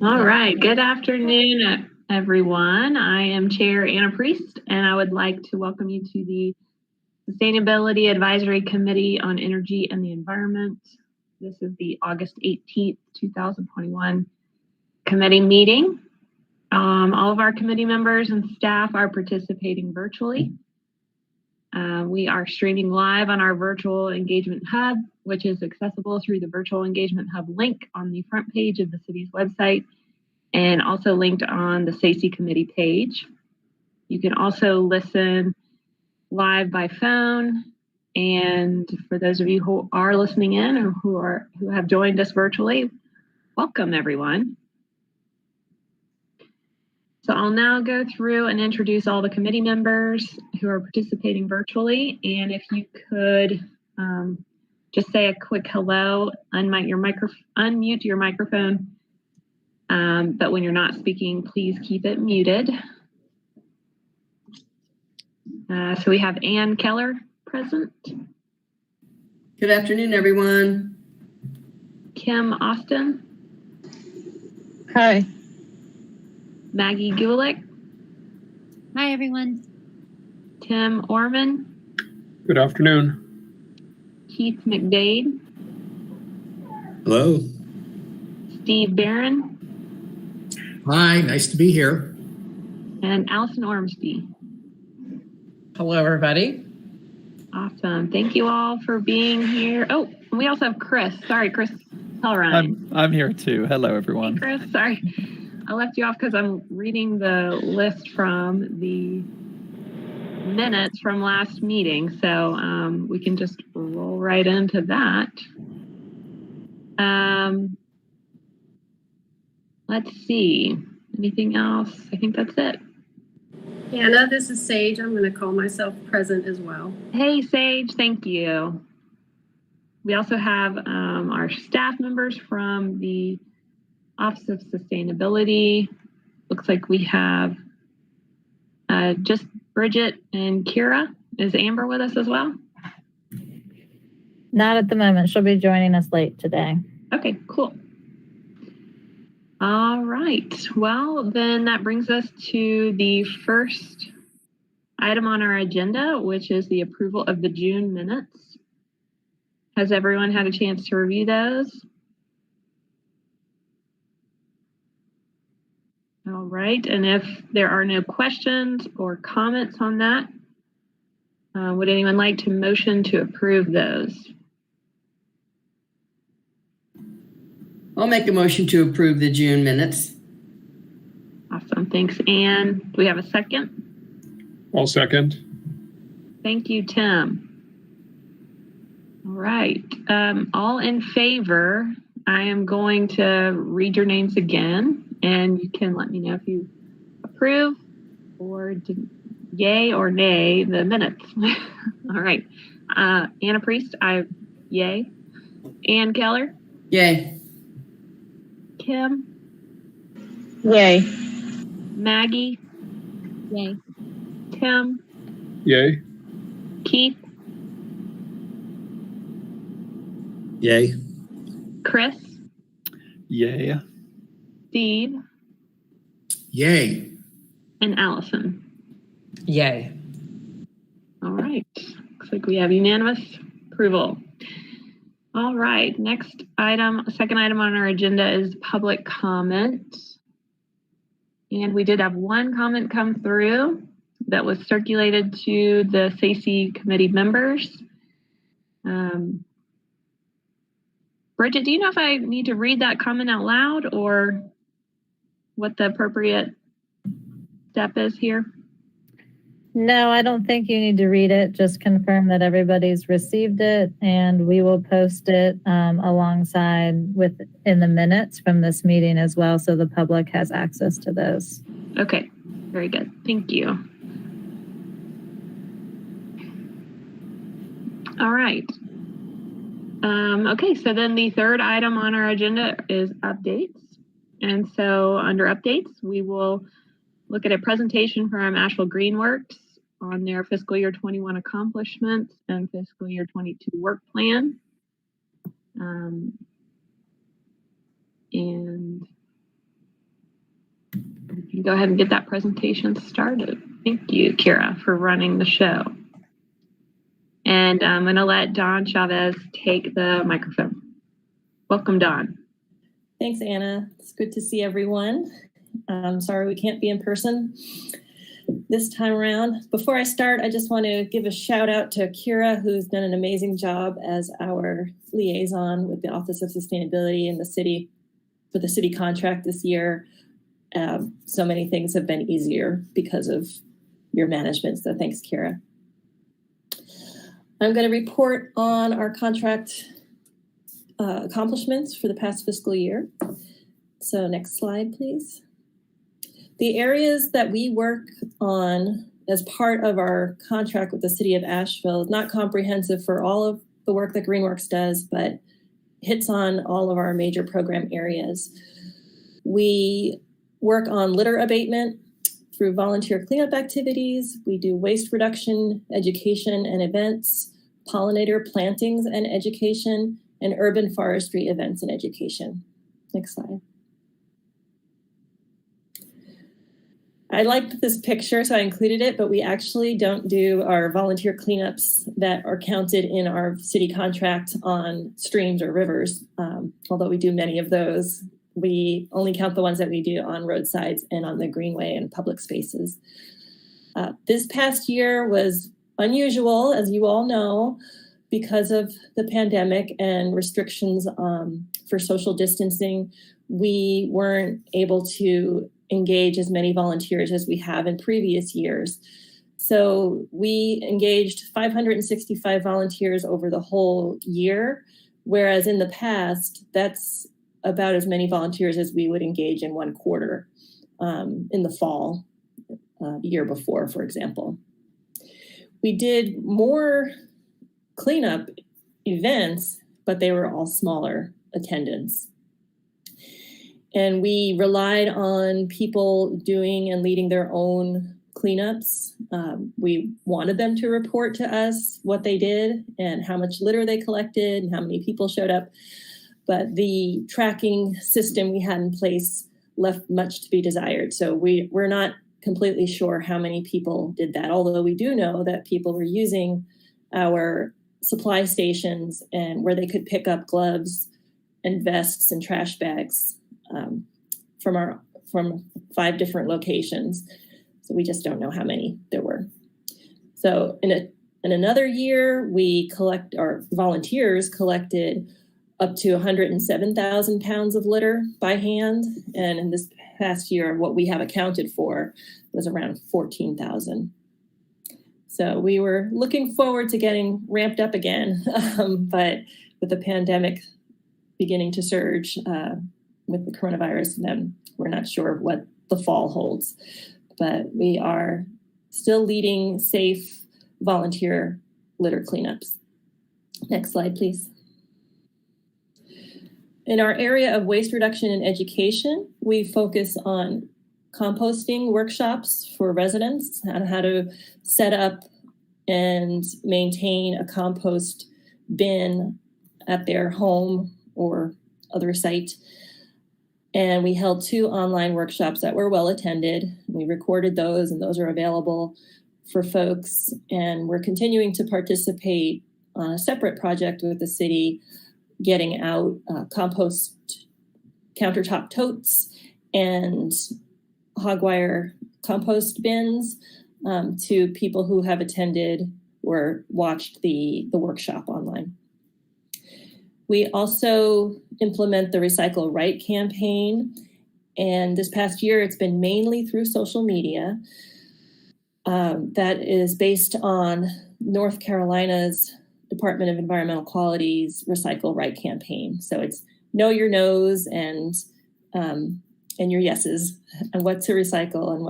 All right. Good afternoon, everyone. I am Chair Anna Priest, and I would like to welcome you to the Sustainability Advisory Committee on Energy and the Environment. This is the August 18th, 2021 committee meeting. All of our committee members and staff are participating virtually. We are streaming live on our virtual engagement hub, which is accessible through the virtual engagement hub link on the front page of the city's website and also linked on the SACE committee page. You can also listen live by phone. And for those of you who are listening in or who have joined us virtually, welcome everyone. So I'll now go through and introduce all the committee members who are participating virtually. And if you could just say a quick hello, unmute your microphone. But when you're not speaking, please keep it muted. So we have Ann Keller present. Good afternoon, everyone. Kim Austin. Hi. Maggie Gulick. Hi, everyone. Tim Orman. Good afternoon. Keith McDade. Hello. Steve Barron. Hi, nice to be here. And Allison Ormsby. Hello, everybody. Awesome. Thank you all for being here. Oh, and we also have Chris. Sorry, Chris Hellerine. I'm here too. Hello, everyone. Hey, Chris, sorry. I left you off because I'm reading the list from the minutes from last meeting. So we can just roll right into that. Let's see. Anything else? I think that's it. Anna, this is Sage. I'm going to call myself present as well. Hey, Sage. Thank you. We also have our staff members from the Office of Sustainability. Looks like we have just Bridget and Kira. Is Amber with us as well? Not at the moment. She'll be joining us late today. Okay, cool. All right. Well, then that brings us to the first item on our agenda, which is the approval of the June minutes. Has everyone had a chance to review those? All right. And if there are no questions or comments on that, would anyone like to motion to approve those? I'll make a motion to approve the June minutes. Awesome. Thanks, Anne. Do we have a second? I'll second. Thank you, Tim. All right. All in favor, I am going to read your names again, and you can let me know if you approve or yay or nay the minutes. All right. Anna Priest, yay. Ann Keller? Yay. Kim? Yay. Maggie? Yay. Tim? Yay. Keith? Yay. Chris? Yay. Steve? Yay. And Allison? Yay. All right. Looks like we have unanimous approval. All right. Next item, second item on our agenda is public comment. And we did have one comment come through that was circulated to the SACE committee members. Bridget, do you know if I need to read that comment out loud or what the appropriate step is here? No, I don't think you need to read it. Just confirm that everybody's received it, and we will post it alongside in the minutes from this meeting as well, so the public has access to those. Okay, very good. Thank you. All right. Okay, so then the third item on our agenda is updates. And so under updates, we will look at a presentation from Asheville Greenworks on their fiscal year 21 accomplishments and fiscal year 22 work plan. And go ahead and get that presentation started. Thank you, Kira, for running the show. And I'm going to let Dawn Chavez take the microphone. Welcome, Dawn. Thanks, Anna. It's good to see everyone. I'm sorry we can't be in person this time around. Before I start, I just want to give a shout out to Kira, who's done an amazing job as our liaison with the Office of Sustainability in the city for the city contract this year. So many things have been easier because of your management. So thanks, Kira. I'm going to report on our contract accomplishments for the past fiscal year. So next slide, please. The areas that we work on as part of our contract with the city of Asheville is not comprehensive for all of the work that Greenworks does, but hits on all of our major program areas. We work on litter abatement through volunteer cleanup activities. We do waste reduction, education and events, pollinator plantings and education, and urban forestry events and education. Next slide. I liked this picture, so I included it, but we actually don't do our volunteer cleanups that are counted in our city contract on streams or rivers, although we do many of those. We only count the ones that we do on roadsides and on the greenway and public spaces. This past year was unusual, as you all know, because of the pandemic and restrictions for social distancing. We weren't able to engage as many volunteers as we have in previous years. So we engaged 565 volunteers over the whole year, whereas in the past, that's about as many volunteers as we would engage in one quarter in the fall, the year before, for example. We did more cleanup events, but they were all smaller attendance. And we relied on people doing and leading their own cleanups. We wanted them to report to us what they did and how much litter they collected and how many people showed up. But the tracking system we had in place left much to be desired. So we're not completely sure how many people did that, although we do know that people were using our supply stations and where they could pick up gloves and vests and trash bags from 5 different locations. So we just don't know how many there were. So in another year, our volunteers collected up to 107,000 pounds of litter by hand. And in this past year, what we have accounted for was around 14,000. So we were looking forward to getting ramped up again, but with the pandemic beginning to surge with the coronavirus, then we're not sure what the fall holds. But we are still leading safe volunteer litter cleanups. Next slide, please. In our area of waste reduction and education, we focus on composting workshops for residents on how to set up and maintain a compost bin at their home or other site. And we held 2 online workshops that were well attended. We recorded those, and those are available for folks. And we're continuing to participate on a separate project with the city, getting out compost countertop totes and hogwire compost bins to people who have attended or watched the workshop online. We also implement the Recycle Right campaign. And this past year, it's been mainly through social media. That is based on North Carolina's Department of Environmental Quality's Recycle Right campaign. So it's know your no's and your yeses, and what to recycle and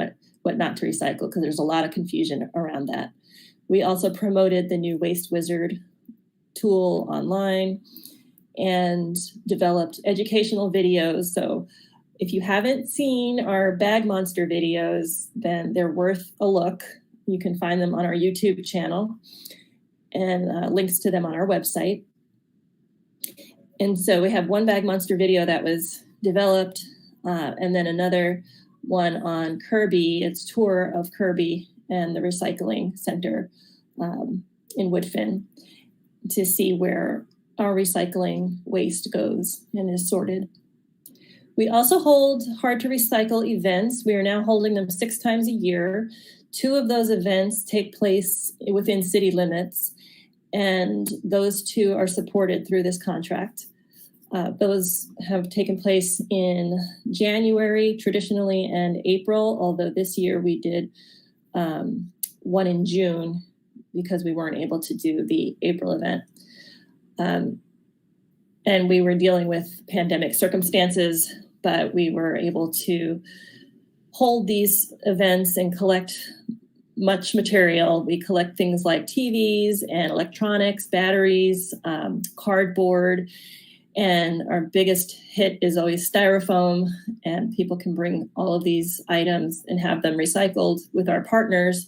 what not to recycle, because there's a lot of confusion around that. We also promoted the new Waste Wizard tool online and developed educational videos. So if you haven't seen our Bag Monster videos, then they're worth a look. You can find them on our YouTube channel and links to them on our website. And so we have one Bag Monster video that was developed and then another one on Kirby, its tour of Kirby and the recycling center in Woodfin, to see where our recycling waste goes and is sorted. We also hold hard to recycle events. We are now holding them 6 times a year. 2 of those events take place within city limits, and those 2 are supported through this contract. Those have taken place in January traditionally and April, although this year we did one in June because we weren't able to do the April event. And we were dealing with pandemic circumstances, but we were able to hold these events and collect much material. We collect things like TVs and electronics, batteries, cardboard, and our biggest hit is always styrofoam, and people can bring all of these items and have them recycled with our partners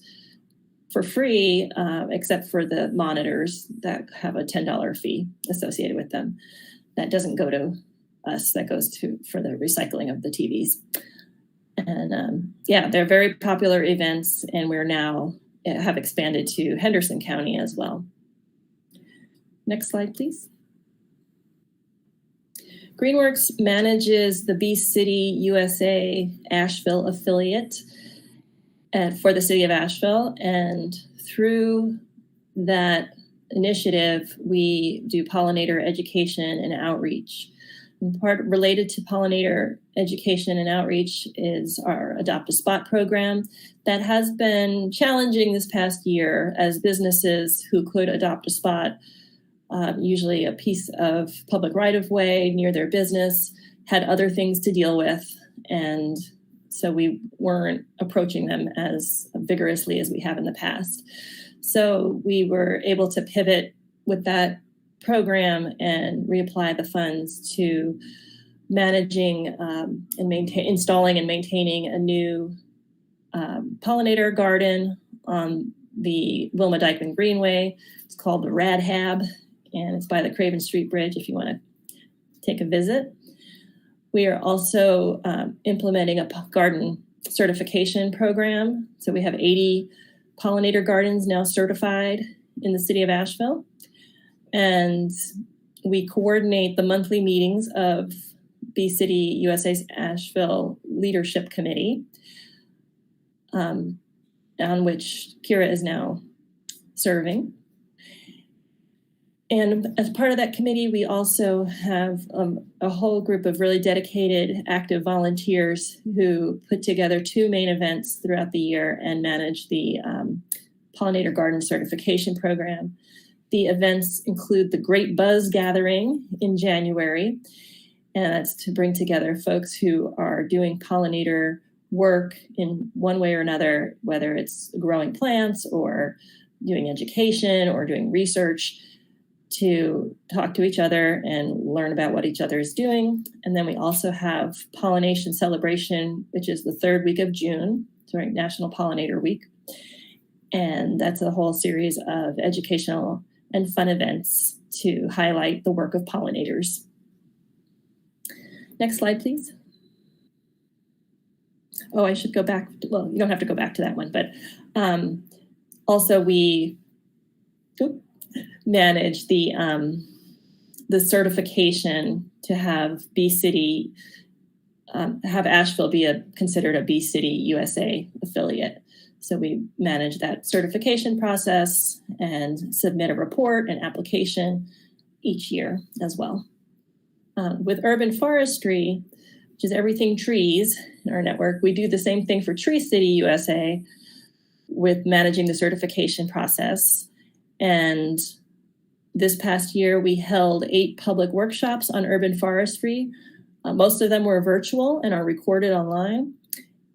for free, except for the monitors that have a $10 fee associated with them. That doesn't go to us, that goes for the recycling of the TVs. And they're very popular events, and we're now have expanded to Henderson County as well. Next slide, please. Greenworks manages the Bee City USA Asheville affiliate for the city of Asheville. And through that initiative, we do pollinator education and outreach. And part related to pollinator education and outreach is our Adopt a Spot program that has been challenging this past year as businesses who could adopt a spot, usually a piece of public right-of-way near their business, had other things to deal with. And so we weren't approaching them as vigorously as we have in the past. So we were able to pivot with that program and reapply the funds to managing and installing and maintaining a new pollinator garden on the Wilma Dykeman Greenway. It's called the Radhab, and it's by the Craven Street Bridge if you want to take a visit. We are also implementing a garden certification program. So we have 80 pollinator gardens now certified in the city of Asheville. And we coordinate the monthly meetings of Bee City USA's Asheville Leadership Committee, on which Kira is now serving. And as part of that committee, we also have a whole group of really dedicated, active volunteers who put together 2 main events throughout the year and manage the Pollinator Garden Certification Program. The events include the Great Buzz Gathering in January, and that's to bring together folks who are doing pollinator work in one way or another, whether it's growing plants or doing education or doing research, to talk to each other and learn about what each other is doing. And then we also have Pollination Celebration, which is the 3rd week of June, during National Pollinator Week. And that's a whole series of educational and fun events to highlight the work of pollinators. Next slide, please. Oh, I should go back. Well, you don't have to go back to that one, but also we manage the certification to have Bee City, have Asheville be considered a Bee City USA affiliate. So we manage that certification process and submit a report and application each year as well. With urban forestry, which is everything trees in our network, we do the same thing for Tree City USA with managing the certification process. And this past year, we held 8 public workshops on urban forestry. Most of them were virtual and are recorded online,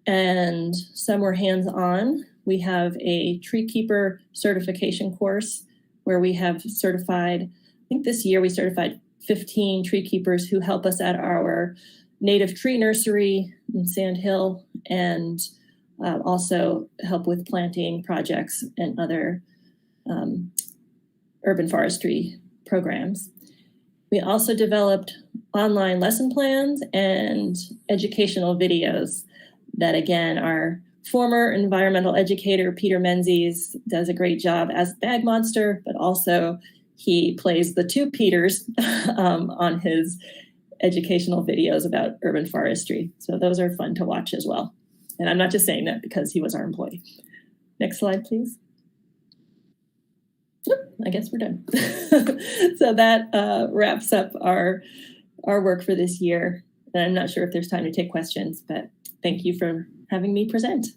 and some were hands-on. We have a tree keeper certification course where we have certified, I think this year we certified 15 tree keepers who help us at our native tree nursery in Sand Hill, and also help with planting projects and other urban forestry programs. We also developed online lesson plans and educational videos that again, our former environmental educator, Peter Menzies, does a great job as Bag Monster, but also he plays the two Peters on his educational videos about urban forestry. So those are fun to watch as well. And I'm not just saying that because he was our employee. Next slide, please. I guess we're done. So that wraps up our work for this year. And I'm not sure if there's time to take questions, but thank you for having me present.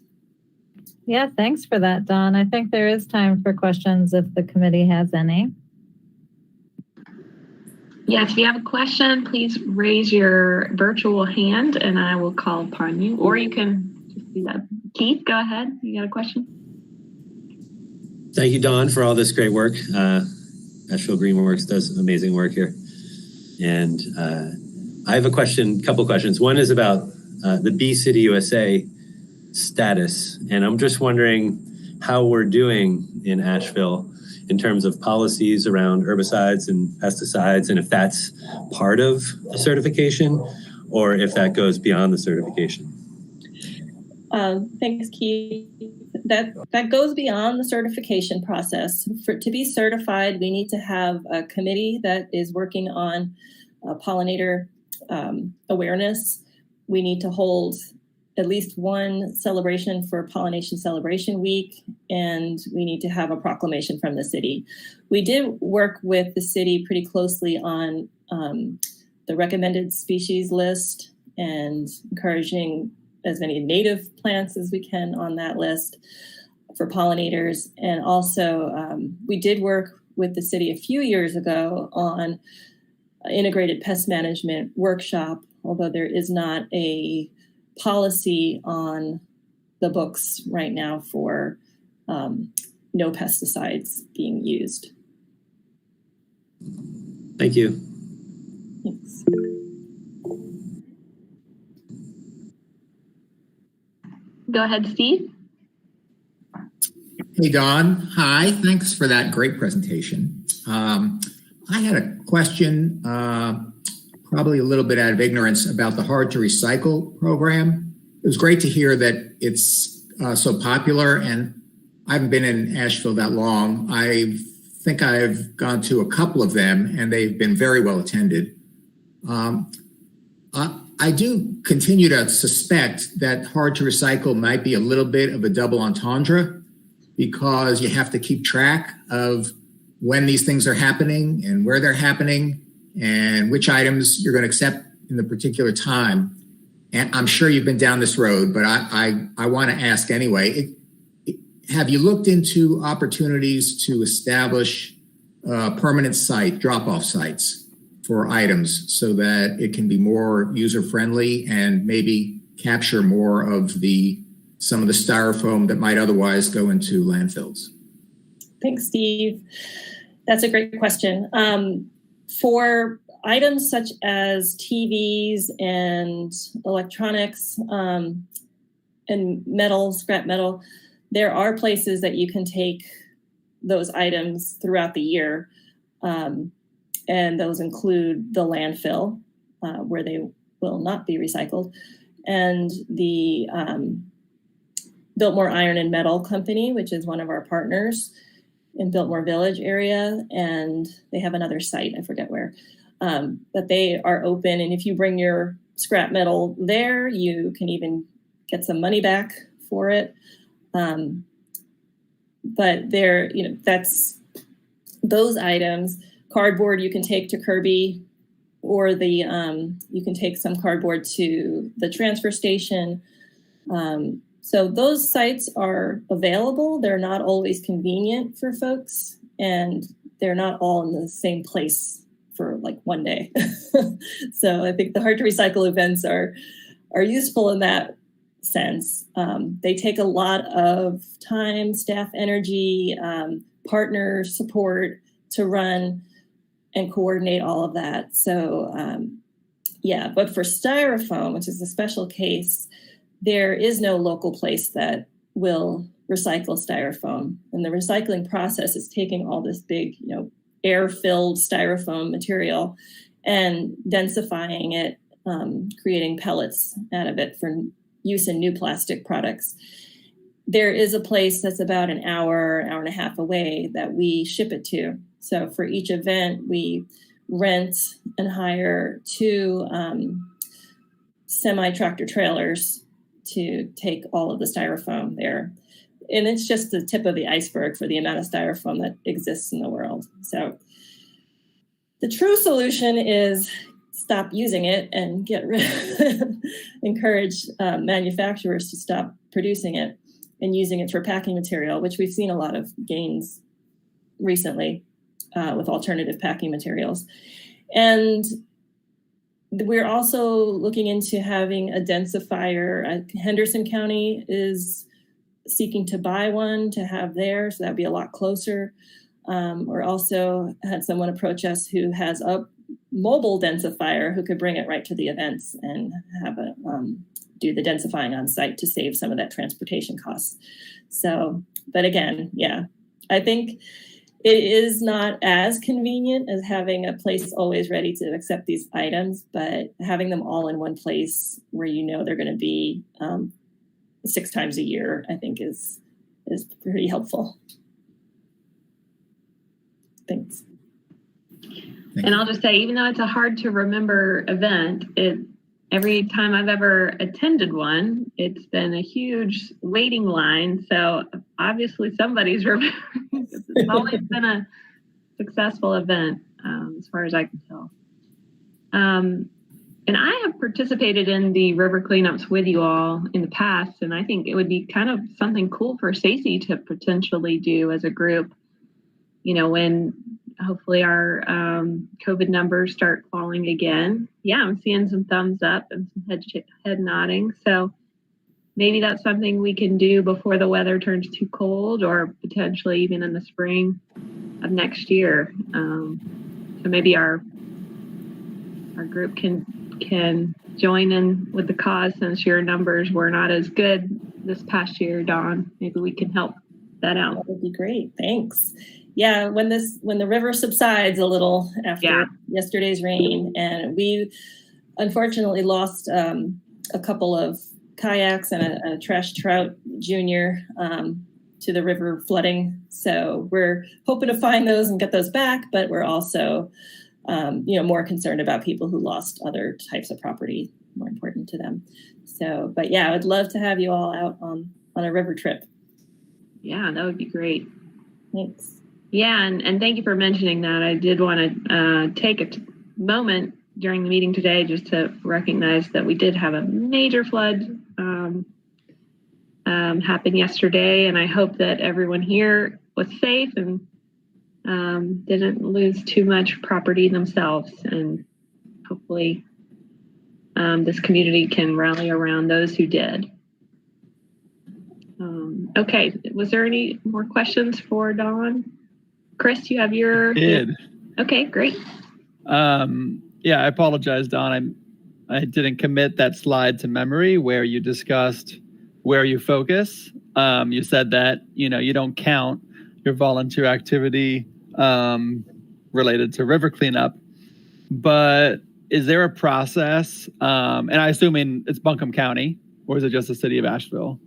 Yeah, thanks for that, Dawn. I think there is time for questions if the committee has any. Yes, if you have a question, please raise your virtual hand and I will call upon you. Or you can just do that. Keith, go ahead. You got a question? Thank you, Dawn, for all this great work. Asheville Greenworks does amazing work here. And I have a couple questions. One is about the Bee City USA status. And I'm just wondering how we're doing in Asheville in terms of policies around herbicides and pesticides, and if that's part of the certification or if that goes beyond the certification. Thanks, Keith. That goes beyond the certification process. To be certified, we need to have a committee that is working on pollinator awareness. We need to hold at least one celebration for Pollination Celebration Week, and we need to have a proclamation from the city. We did work with the city pretty closely on the recommended species list and encouraging as many native plants as we can on that list for pollinators. And also we did work with the city a few years ago on integrated pest management workshop, although there is not a policy on the books right now for no pesticides being used. Thank you. Thanks. Go ahead, Steve. Hey, Dawn. Hi. Thanks for that great presentation. I had a question, probably a little bit out of ignorance, about the Hard to Recycle program. It was great to hear that it's so popular, and I haven't been in Asheville that long. I think I've gone to a couple of them, and they've been very well attended. I do continue to suspect that Hard to Recycle might be a little bit of a double entendre, because you have to keep track of when these things are happening and where they're happening and which items you're going to accept in the particular time. And I'm sure you've been down this road, but I want to ask anyway, have you looked into opportunities to establish permanent site, drop-off sites for items so that it can be more user-friendly and maybe capture more of some of the styrofoam that might otherwise go into landfills? Thanks, Steve. That's a great question. For items such as TVs and electronics and metal, scrap metal, there are places that you can take those items throughout the year. And those include the landfill, where they will not be recycled, and the Biltmore Iron and Metal Company, which is one of our partners in Biltmore Village area, and they have another site, I forget where, but they are open. And if you bring your scrap metal there, you can even get some money back for it. But there, that's those items. Cardboard you can take to Kirby, or you can take some cardboard to the transfer station. So those sites are available. They're not always convenient for folks, and they're not all in the same place for like one day. So I think the Hard to Recycle events are useful in that sense. They take a lot of time, staff energy, partner support to run and coordinate all of that. So yeah, but for styrofoam, which is a special case, there is no local place that will recycle styrofoam. And the recycling process is taking all this big, air-filled styrofoam material and densifying it, creating pellets out of it for use in new plastic products. There is a place that's about an hour and a half away that we ship it to. So for each event, we rent and hire 2 semi-tractor trailers to take all of the styrofoam there. And it's just the tip of the iceberg for the amount of styrofoam that exists in the world. So the true solution is stop using it and get rid encourage manufacturers to stop producing it and using it for packing material, which we've seen a lot of gains recently with alternative packing materials. And we're also looking into having a densifier. Henderson County is seeking to buy one to have there, so that'd be a lot closer. Or also had someone approach us who has a mobile densifier who could bring it right to the events and have a do the densifying on site to save some of that transportation costs. So, but again, yeah, I think it is not as convenient as having a place always ready to accept these items, but having them all in one place where you know they're going to be 6 times a year, I think is pretty helpful. Thanks. And I'll just say, even though it's a hard to remember event, every time I've ever attended one, it's been a huge waiting line. So obviously somebody's remembering. It's always been a successful event, as far as I can tell. And I have participated in the river cleanups with you all in the past, and I think it would be kind of something cool for Stacey to potentially do as a group, you know, when hopefully our COVID numbers start falling again. Yeah, I'm seeing some thumbs up and some head nodding. So maybe that's something we can do before the weather turns too cold, or potentially even in the spring of next year. So maybe our group can join in with the cause, since your numbers were not as good this past year, Dawn. Maybe we can help that out. That would be great. Thanks. Yeah, when the river subsides a little after yesterday's rain, and we unfortunately lost a couple of kayaks and a trash trout junior to the river flooding. So we're hoping to find those and get those back, but we're also more concerned about people who lost other types of property, more important to them. So, but yeah, I would love to have you all out on a river trip. Yeah, that would be great. Thanks. Yeah, and thank you for mentioning that. I did want to take a moment during the meeting today just to recognize that we did have a major flood happen yesterday, and I hope that everyone here was safe and didn't lose too much property themselves, and hopefully this community can rally around those who did. Okay, was there any more questions for Dawn? Chris, you have your... I did. Okay, great. Yeah, I apologize, Dawn. I didn't commit that slide to memory where you discussed where you focus. You said that, you don't count your volunteer activity related to river cleanup, but is there a process, and I assuming it's Buncombe County, or is it just the city of Asheville?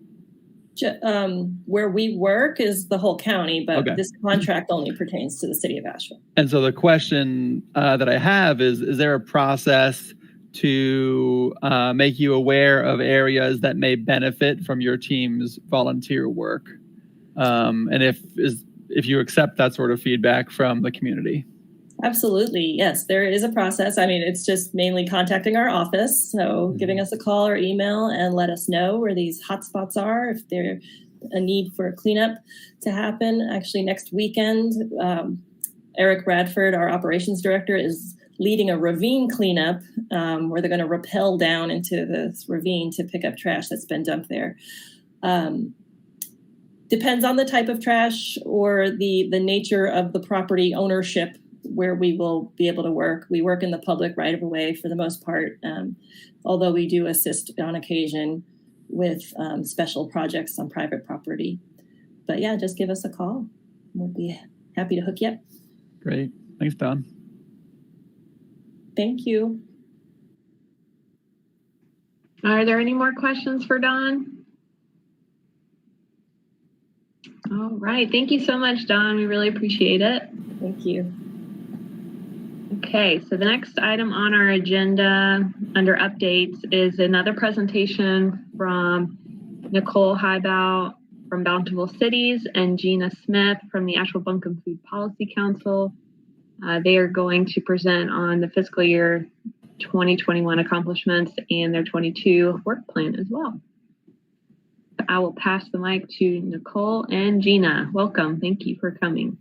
Where we work is the whole county, but Okay. This contract only pertains to the city of Asheville. And so the question that I have is there a process to make you aware of areas that may benefit from your team's volunteer work? And if you accept that sort of feedback from the community? Absolutely. Yes, there is a process. I mean, it's just mainly contacting our office. So giving us a call or email and let us know where these hotspots are, if there's a need for a cleanup to happen. Actually, next weekend, Eric Bradford, our operations director, is leading a ravine cleanup where they're going to rappel down into this ravine to pick up trash that's been dumped there. Depends on the type of trash or the nature of the property ownership where we will be able to work. We work in the public right of way for the most part, although we do assist on occasion with special projects on private property. But yeah, just give us a call. We'll be happy to hook you up. Great. Thanks, Don. Thank you. Are there any more questions for Dawn? All right. Thank you so much, Dawn. We really appreciate it. Thank you. Okay, so the next item on our agenda under updates is another presentation from Nicole Highbout from Bountiful Cities and Gina Smith from the Asheville Buncombe Food Policy Council. They are going to present on the fiscal year 2021 accomplishments and their 22 work plan as well. I will pass the mic to Nicole and Gina. Welcome. Thank you for coming.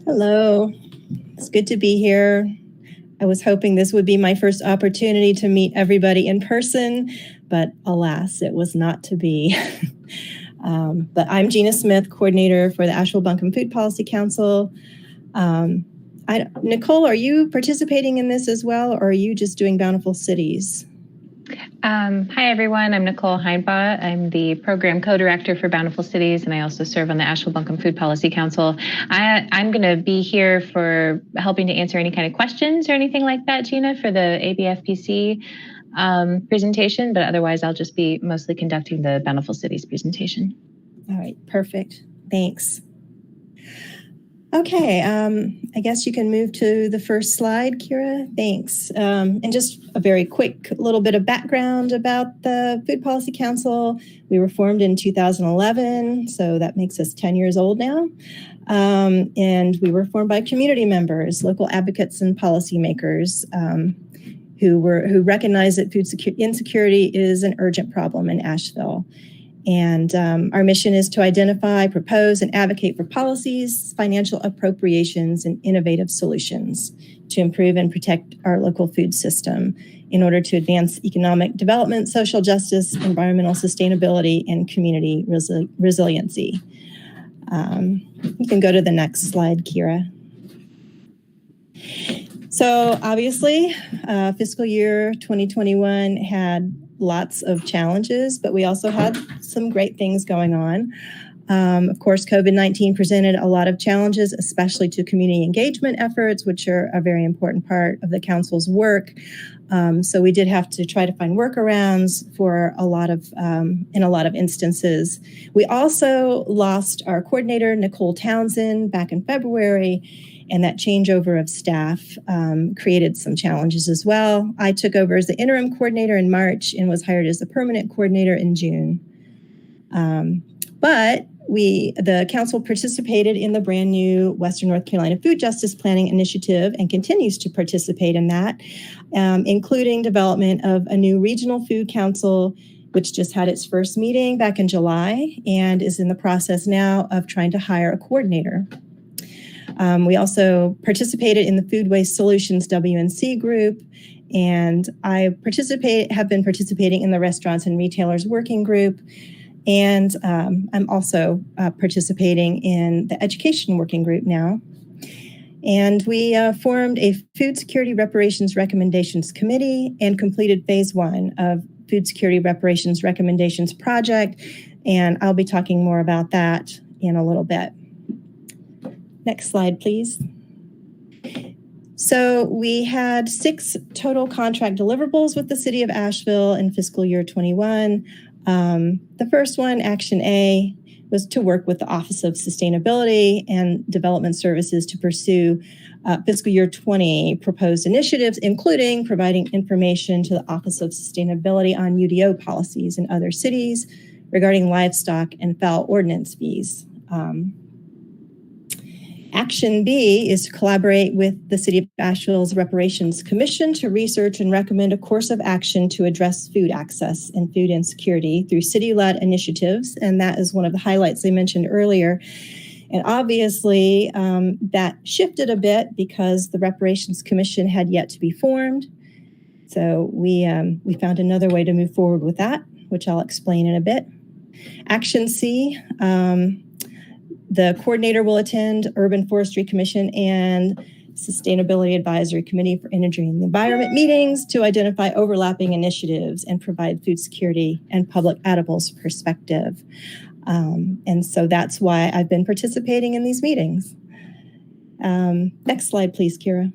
Hello. It's good to be here. I was hoping this would be my first opportunity to meet everybody in person, but alas, it was not to be. But I'm Gina Smith, coordinator for the Asheville Buncombe Food Policy Council. Nicole, are you participating in this as well, or are you just doing Bountiful Cities? Hi, everyone. I'm Nicole Heinbach. I'm the program co-director for Bountiful Cities, and I also serve on the Asheville Buncombe Food Policy Council. I'm going to be here for helping to answer any kind of questions or anything like that, Gina, for the ABFPC presentation, but otherwise I'll just be mostly conducting the Bountiful Cities presentation. All right, perfect. Thanks. Okay, I guess you can move to the first slide, Kira. Thanks. And just a very quick little bit of background about the Food Policy Council. We were formed in 2011, so that makes us 10 years old now. And we were formed by community members, local advocates, and policymakers who recognize that food insecurity is an urgent problem in Asheville. And our mission is to identify, propose, and advocate for policies, financial appropriations, and innovative solutions to improve and protect our local food system in order to advance economic development, social justice, environmental sustainability, and community resiliency. You can go to the next slide, Kira. So obviously, fiscal year 2021 had lots of challenges, but we also had some great things going on. Of course, COVID-19 presented a lot of challenges, especially to community engagement efforts, which are a very important part of the council's work. So we did have to try to find workarounds for in a lot of instances. We also lost our coordinator, Nicole Townsend, back in February. And that changeover of staff created some challenges as well. I took over as the interim coordinator in March and was hired as the permanent coordinator in June. But the council participated in the brand new Western North Carolina Food Justice Planning Initiative and continues to participate in that, including development of a new regional food council, which just had its first meeting back in July and is in the process now of trying to hire a coordinator. We also participated in the Food Waste Solutions WNC group, and I have been participating in the Restaurants and Retailers Working Group, and I'm also participating in the Education Working Group now. And we formed a Food Security Reparations Recommendations Committee and completed phase 1 of Food Security Reparations Recommendations Project, and I'll be talking more about that in a little bit. Next slide, please. So we had 6 total contract deliverables with the city of Asheville in fiscal year 21. The first one, Action A, was to work with the Office of Sustainability and Development Services to pursue fiscal year 20 proposed initiatives, including providing information to the Office of Sustainability on UDO policies in other cities regarding livestock and fowl ordinance fees. Action B is to collaborate with the City of Asheville's Reparations Commission to research and recommend a course of action to address food access and food insecurity through city-led initiatives. And that is one of the highlights I mentioned earlier. And obviously, that shifted a bit because the Reparations Commission had yet to be formed. So we found another way to move forward with that, which I'll explain in a bit. Action C, the coordinator will attend Urban Forestry Commission and Sustainability Advisory Committee for Energy and the Environment meetings to identify overlapping initiatives and provide food security and public edibles perspective. And so that's why I've been participating in these meetings. Next slide, please, Kira.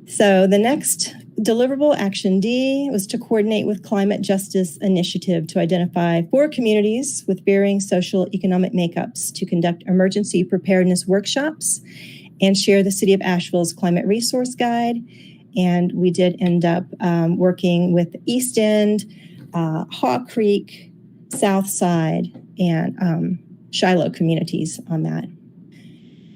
So the next Deliverable Action D was to coordinate with Climate Justice Initiative to identify 4 communities with varying social economic makeups to conduct emergency preparedness workshops and share the City of Asheville's Climate Resource Guide. And we did end up working with East End, Haw Creek, South Side, and Shiloh communities on that.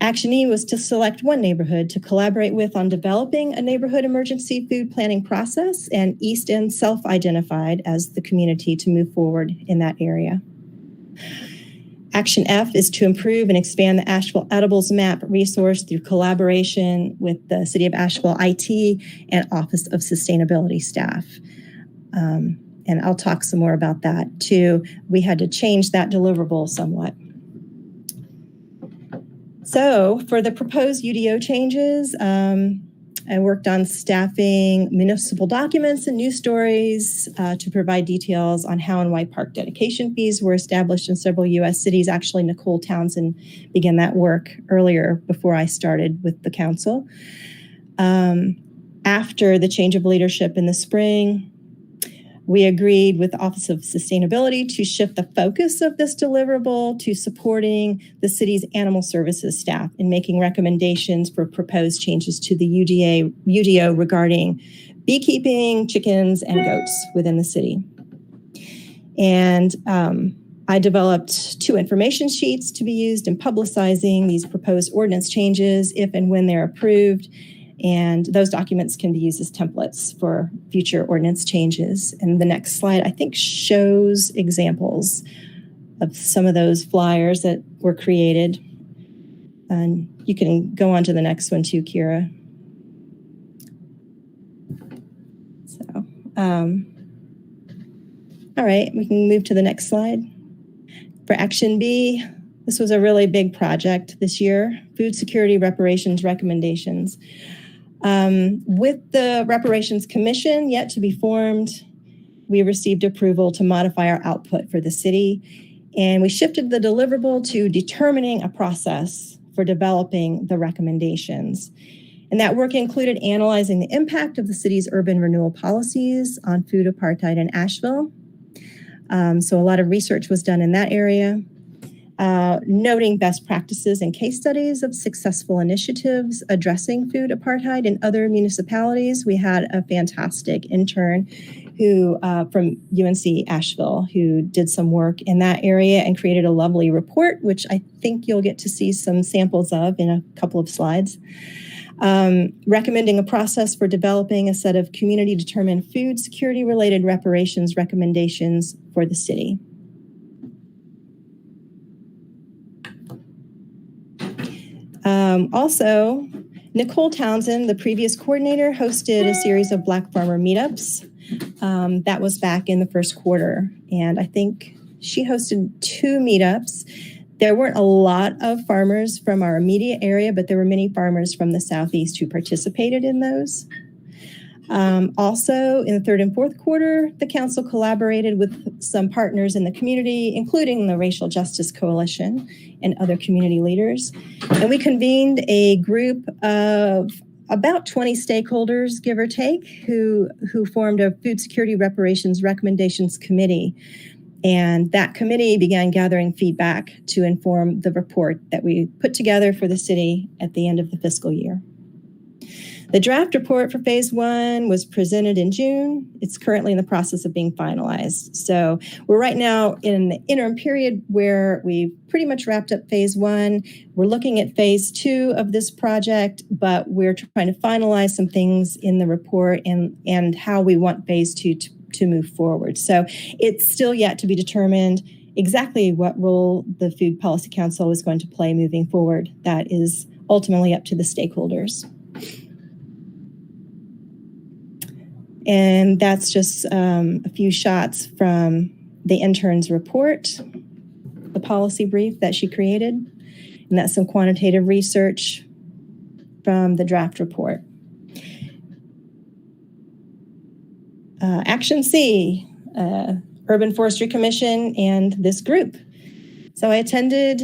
Action E was to select one neighborhood to collaborate with on developing a neighborhood emergency food planning process, and East End self-identified as the community to move forward in that area. Action F is to improve and expand the Asheville Edibles Map resource through collaboration with the City of Asheville IT and Office of Sustainability staff. And I'll talk some more about that too. We had to change that deliverable somewhat. So for the proposed UDO changes, I worked on staffing municipal documents and news stories to provide details on how and why park dedication fees were established in several U.S. cities. Actually, Nicole Townsend began that work earlier before I started with the council. After the change of leadership in the spring, we agreed with the Office of Sustainability to shift the focus of this deliverable to supporting the city's animal services staff in making recommendations for proposed changes to the UDO regarding beekeeping, chickens, and goats within the city. And I developed 2 information sheets to be used in publicizing these proposed ordinance changes if and when they're approved. And those documents can be used as templates for future ordinance changes. And the next slide, I think, shows examples of some of those flyers that were created. And you can go on to the next one too, Kira. So, all right, we can move to the next slide. For Action B, this was a really big project this year, food security reparations recommendations. With the Reparations Commission yet to be formed, we received approval to modify our output for the city, and we shifted the deliverable to determining a process for developing the recommendations. And that work included analyzing the impact of the city's urban renewal policies on food apartheid in Asheville. So a lot of research was done in that area. Noting best practices and case studies of successful initiatives addressing food apartheid in other municipalities. We had a fantastic intern who from UNC Asheville who did some work in that area and created a lovely report, which I think you'll get to see some samples of in a couple of slides. Recommending a process for developing a set of community-determined food security-related reparations recommendations for the city. Also, Nicole Townsend, the previous coordinator, hosted a series of Black farmer meetups. That was back in the first quarter. And I think she hosted 2 meetups. There weren't a lot of farmers from our immediate area, but there were many farmers from the Southeast who participated in those. Also, in the 3rd and 4th quarter, the council collaborated with some partners in the community, including the Racial Justice Coalition and other community leaders. And we convened a group of about 20 stakeholders, give or take, who formed a Food Security Reparations Recommendations Committee. And that committee began gathering feedback to inform the report that we put together for the city at the end of the fiscal year. The draft report for phase 1 was presented in June. It's currently in the process of being finalized. So we're right now in the interim period where we've pretty much wrapped up phase 1. We're looking at phase 2 of this project, but we're trying to finalize some things in the report and how we want phase 2 to move forward. So it's still yet to be determined exactly what role the Food Policy Council is going to play moving forward. That is ultimately up to the stakeholders. And that's just a few shots from the intern's report, the policy brief that she created. And that's some quantitative research from the draft report. Action C, Urban Forestry Commission and this group. So I attended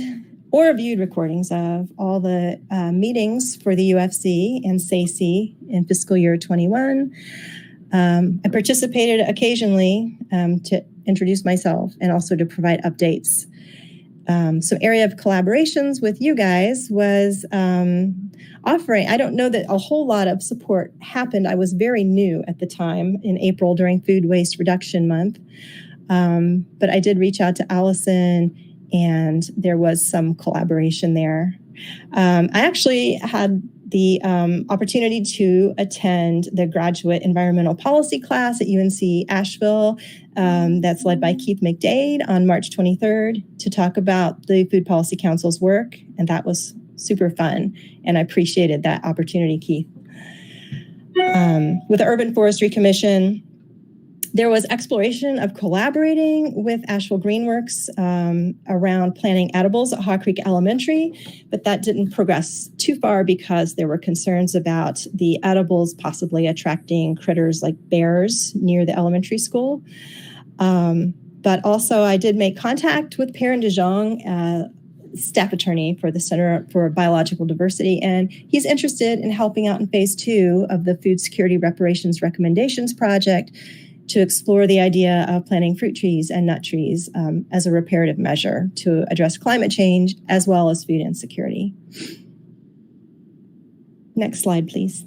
or viewed recordings of all the meetings for the UFC and SACE in fiscal year 21. I participated occasionally to introduce myself and also to provide updates. Some area of collaborations with you guys was offering, I don't know that a whole lot of support happened. I was very new at the time in April during Food Waste Reduction Month. But I did reach out to Allison and there was some collaboration there. I actually had the opportunity to attend the graduate environmental policy class at UNC Asheville that's led by Keith McDade on March 23rd to talk about the Food Policy Council's work. And that was super fun. And I appreciated that opportunity, Keith. With the Urban Forestry Commission, there was exploration of collaborating with Asheville Greenworks around planting edibles at Haw Creek Elementary, but that didn't progress too far because there were concerns about the edibles possibly attracting critters like bears near the elementary school. But also I did make contact with Perrin DeJong, staff attorney for the Center for Biological Diversity, and he's interested in helping out in phase 2 of the Food Security Reparations Recommendations Project to explore the idea of planting fruit trees and nut trees as a reparative measure to address climate change as well as food insecurity. Next slide, please.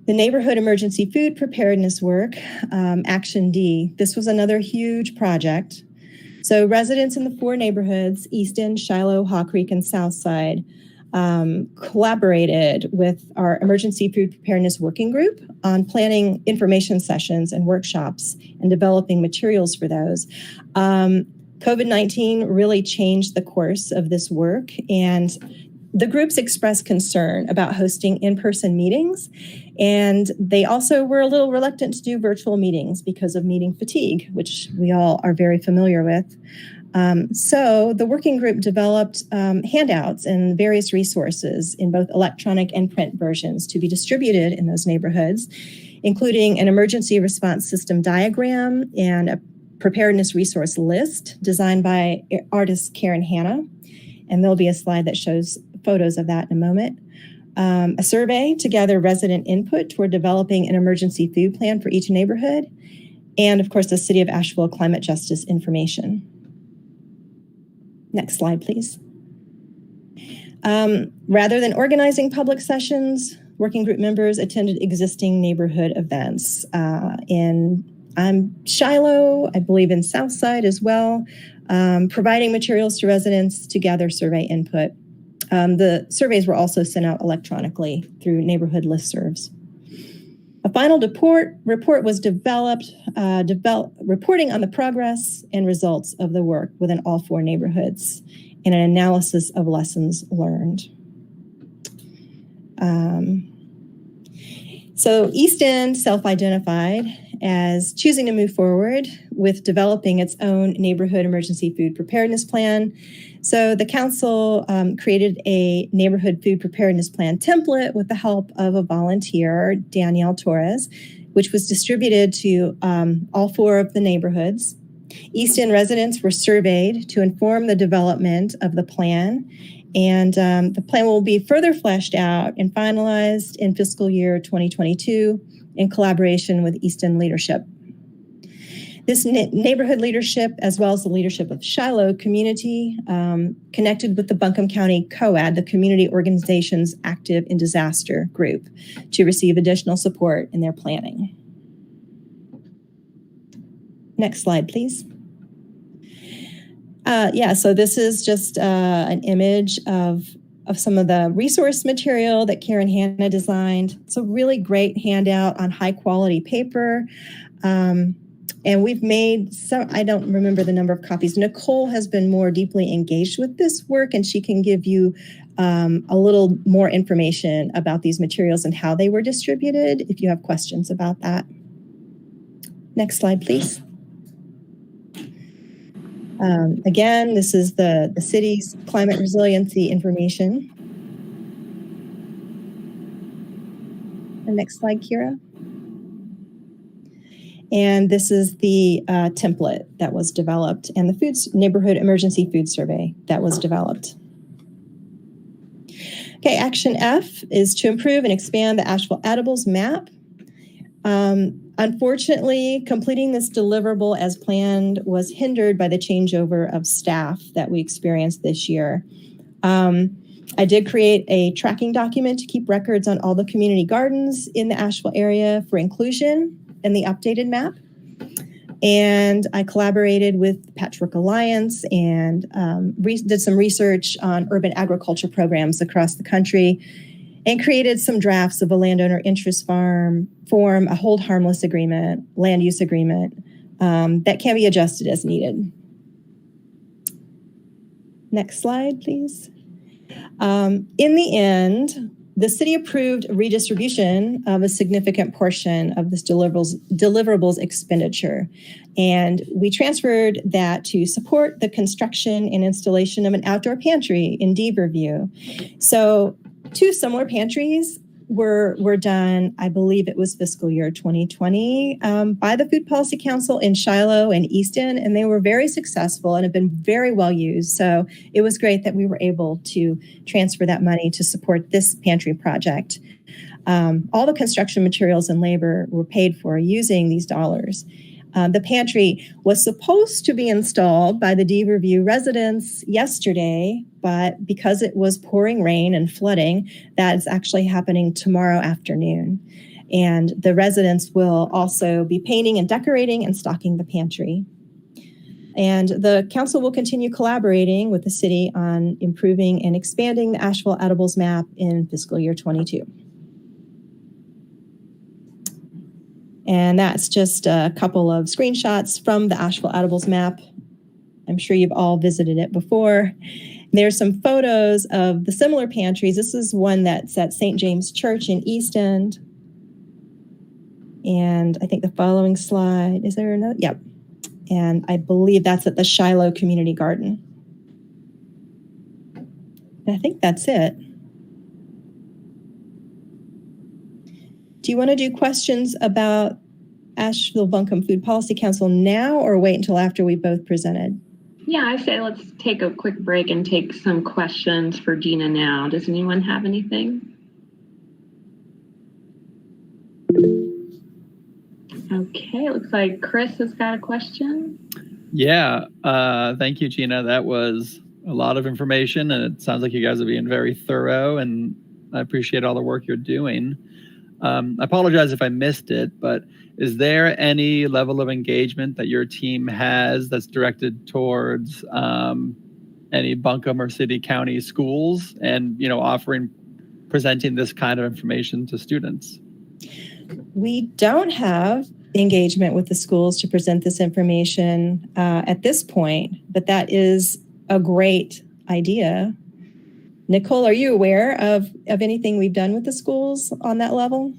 The Neighborhood Emergency Food Preparedness Work, Action D. This was another huge project. So residents in the 4 neighborhoods, Easton, Shiloh, Haw Creek, and Southside, collaborated with our Emergency Food Preparedness Working Group on planning information sessions and workshops and developing materials for those. COVID-19 really changed the course of this work, and the groups expressed concern about hosting in-person meetings, and they also were a little reluctant to do virtual meetings because of meeting fatigue, which we all are very familiar with. So the working group developed handouts and various resources in both electronic and print versions to be distributed in those neighborhoods, including an emergency response system diagram and a preparedness resource list designed by artist Karen Hanna. And there'll be a slide that shows photos of that in a moment. A survey to gather resident input toward developing an emergency food plan for each neighborhood. And of course, the City of Asheville climate justice information. Next slide, please. Rather than organizing public sessions, working group members attended existing neighborhood events in Shiloh, I believe in Southside as well, providing materials to residents to gather survey input. The surveys were also sent out electronically through neighborhood listservs. A final report was developed, reporting on the progress and results of the work within all 4 neighborhoods and an analysis of lessons learned. So Easton self-identified as choosing to move forward with developing its own neighborhood emergency food preparedness plan. So the council created a neighborhood food preparedness plan template with the help of a volunteer, Danielle Torres, which was distributed to all 4 of the neighborhoods. Easton residents were surveyed to inform the development of the plan, and the plan will be further fleshed out and finalized in fiscal year 2022 in collaboration with Easton leadership. This neighborhood leadership, as well as the leadership of Shiloh community, connected with the Buncombe County COAD, the Community Organizations Active in Disaster Group, to receive additional support in their planning. Next slide, please. So this is just an image of some of the resource material that Karen Hanna designed. It's a really great handout on high quality paper. And we've made some, I don't remember the number of copies. Nicole has been more deeply engaged with this work, and she can give you a little more information about these materials and how they were distributed if you have questions about that. Next slide, please. Again, this is the city's climate resiliency information. The next slide, Kira. And this is the template that was developed and the neighborhood emergency food survey that was developed. Okay, action F is to improve and expand the Asheville edibles map. Unfortunately, completing this deliverable as planned was hindered by the changeover of staff that we experienced this year. I did create a tracking document to keep records on all the community gardens in the Asheville area for inclusion in the updated map. And I collaborated with Patchwork Alliance and did some research on urban agriculture programs across the country and created some drafts of a landowner interest form, a hold harmless agreement, land use agreement that can be adjusted as needed. Next slide, please. In the end, the city approved redistribution of a significant portion of this deliverables expenditure. And we transferred that to support the construction and installation of an outdoor pantry in Deaverview. So 2 similar pantries were done, I believe it was fiscal year 2020, by the Food Policy Council in Shiloh and Easton, and they were very successful and have been very well used. So it was great that we were able to transfer that money to support this pantry project. All the construction materials and labor were paid for using these dollars. The pantry was supposed to be installed by the Deaverview residents yesterday, but because it was pouring rain and flooding, that is actually happening tomorrow afternoon. And the residents will also be painting and decorating and stocking the pantry. And the council will continue collaborating with the city on improving and expanding the Asheville edibles map in fiscal year 22. And that's just a couple of screenshots from the Asheville edibles map. I'm sure you've all visited it before. There's some photos of the similar pantries. This is one that's at St. James Church in East End. And I think the following slide, is there another? Yep. And I believe that's at the Shiloh Community Garden. And I think that's it. Do you want to do questions about Asheville Buncombe Food Policy Council now or wait until after we both presented? Yeah, I say let's take a quick break and take some questions for Gina now. Does anyone have anything? Okay, it looks like Chris has got a question. Yeah, thank you, Gina. That was a lot of information, and it sounds like you guys are being very thorough, and I appreciate all the work you're doing. I apologize if I missed it, but is there any level of engagement that your team has that's directed towards any Buncombe or city county schools and, presenting this kind of information to students? We don't have engagement with the schools to present this information at this point, but that is a great idea. Nicole, are you aware of anything we've done with the schools on that level?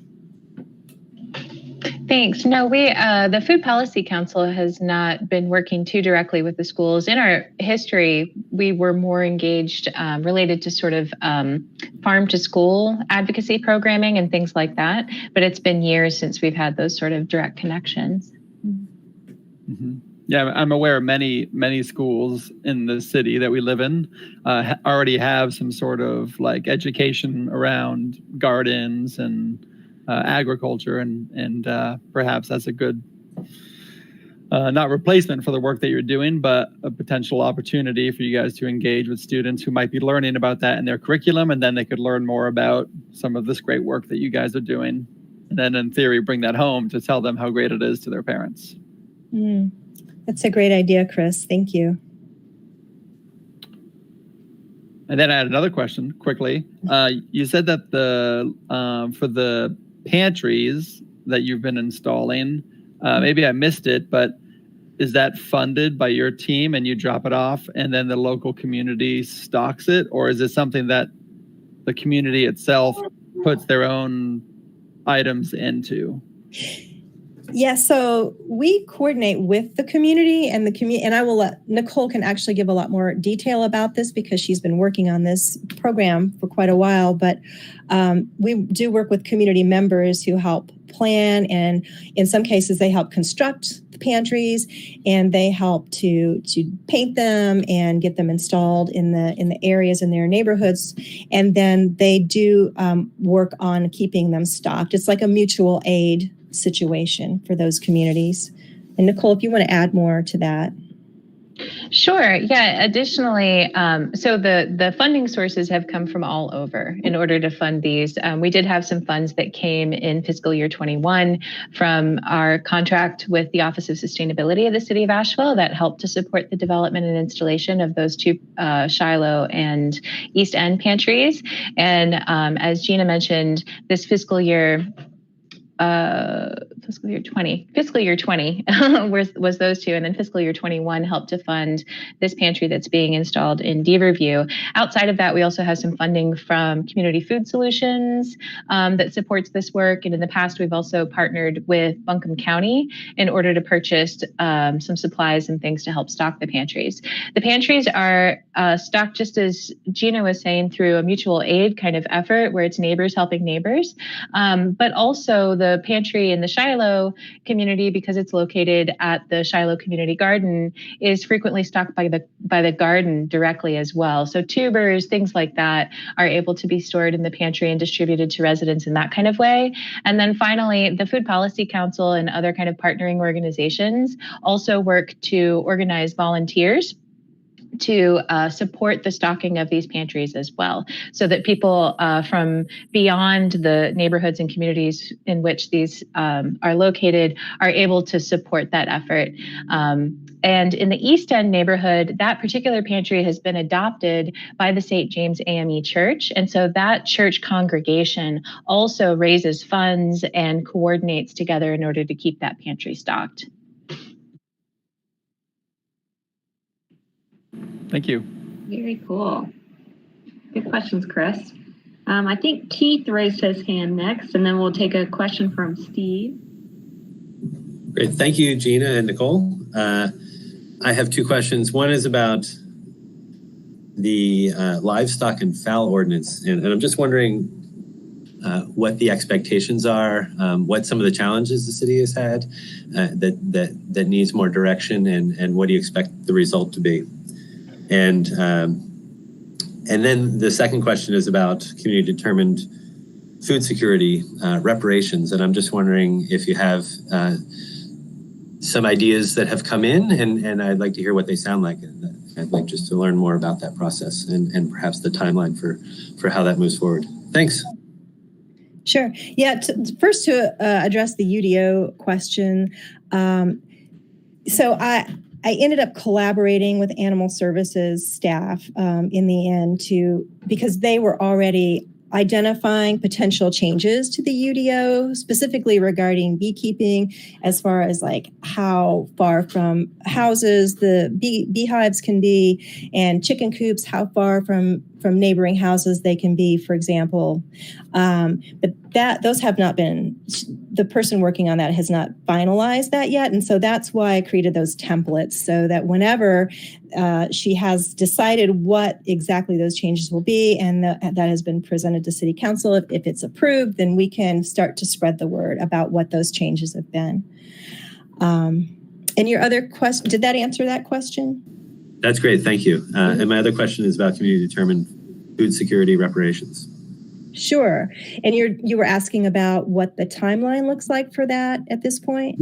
Thanks. No, the Food Policy Council has not been working too directly with the schools. In our history, we were more engaged related to sort of farm to school advocacy programming and things like that. But it's been years since we've had those sort of direct connections. Mm-hmm. Yeah, I'm aware many schools in the city that we live in already have some sort of like education around gardens and agriculture, and perhaps that's a good not replacement for the work that you're doing, but a potential opportunity for you guys to engage with students who might be learning about that in their curriculum, and then they could learn more about some of this great work that you guys are doing, and then in theory bring that home to tell them how great it is to their parents. That's a great idea, Chris. Thank you. And then I had another question quickly. You said that for the pantries that you've been installing, maybe I missed it, but is that funded by your team and you drop it off and then the local community stocks it? Or is it something that the community itself puts their own items into? Yeah, so we coordinate with the community and and I will let Nicole can actually give a lot more detail about this because she's been working on this program for quite a while. But we do work with community members who help plan, and in some cases they help construct the pantries, and they help to paint them and get them installed in the areas in their neighborhoods, and then they do work on keeping them stocked. It's like a mutual aid situation for those communities. And Nicole, if you want to add more to that. Sure. Yeah. Additionally, so the funding sources have come from all over in order to fund these. We did have some funds that came in fiscal year 21 from our contract with the Office of Sustainability of the City of Asheville that helped to support the development and installation of those two Shiloh and East End pantries. And as Gina mentioned, this fiscal year 20 was those two, and then fiscal year 21 helped to fund this pantry that's being installed in Riverview. Outside of that, we also have some funding from Community Food Solutions that supports this work, and in the past we've also partnered with Buncombe County in order to purchase some supplies and things to help stock the pantries. The pantries are stocked, just as Gina was saying, through a mutual aid kind of effort where it's neighbors helping neighbors, but also the pantry in the Shiloh community, because it's located at the Shiloh Community Garden, is frequently stocked by the garden directly as well. So tubers, things like that, are able to be stored in the pantry and distributed to residents in that kind of way. And then finally, the Food Policy Council and other kind of partnering organizations also work to organize volunteers to support the stocking of these pantries as well, so that people from beyond the neighborhoods and communities in which these are located are able to support that effort. And in the East End neighborhood, that particular pantry has been adopted by the St. James AME Church. And so that church congregation also raises funds and coordinates together in order to keep that pantry stocked. Thank you. Very cool. Good questions, Chris. I think Keith raised his hand next, and then we'll take a question from Steve. Great. Thank you, Gina and Nicole. I have two questions. One is about the livestock and fowl ordinance. And I'm just wondering what the expectations are, what some of the challenges the city has had that needs more direction, and what do you expect the result to be? And then the second question is about community determined food security reparations. And I'm just wondering if you have some ideas that have come in, and I'd like to hear what they sound like. I'd like just to learn more about that process and perhaps the timeline for how that moves forward. Thanks. Sure. Yeah. First, to address the UDO question. So I ended up collaborating with Animal Services staff in the end because they were already identifying potential changes to the UDO, specifically regarding beekeeping, as far as like how far from houses the beehives can be, and chicken coops, how far from neighboring houses they can be, for example. But those have not been, the person working on that has not finalized that yet. And so that's why I created those templates, so that whenever she has decided what exactly those changes will be, and that has been presented to City Council, if it's approved, then we can start to spread the word about what those changes have been. And your other question, did that answer that question? That's great, thank you. And my other question is about community determined food security reparations. Sure. And you were asking about what the timeline looks like for that at this point?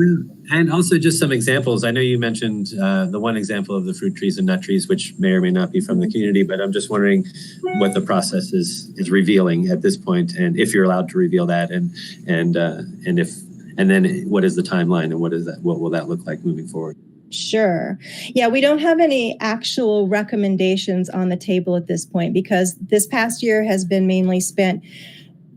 And also just some examples. I know you mentioned the one example of the fruit trees and nut trees, which may or may not be from the community, but I'm just wondering what the process is revealing at this point, and if you're allowed to reveal that, and then what is the timeline, and what will that look like moving forward? Sure. Yeah, we don't have any actual recommendations on the table at this point, because this past year has been mainly spent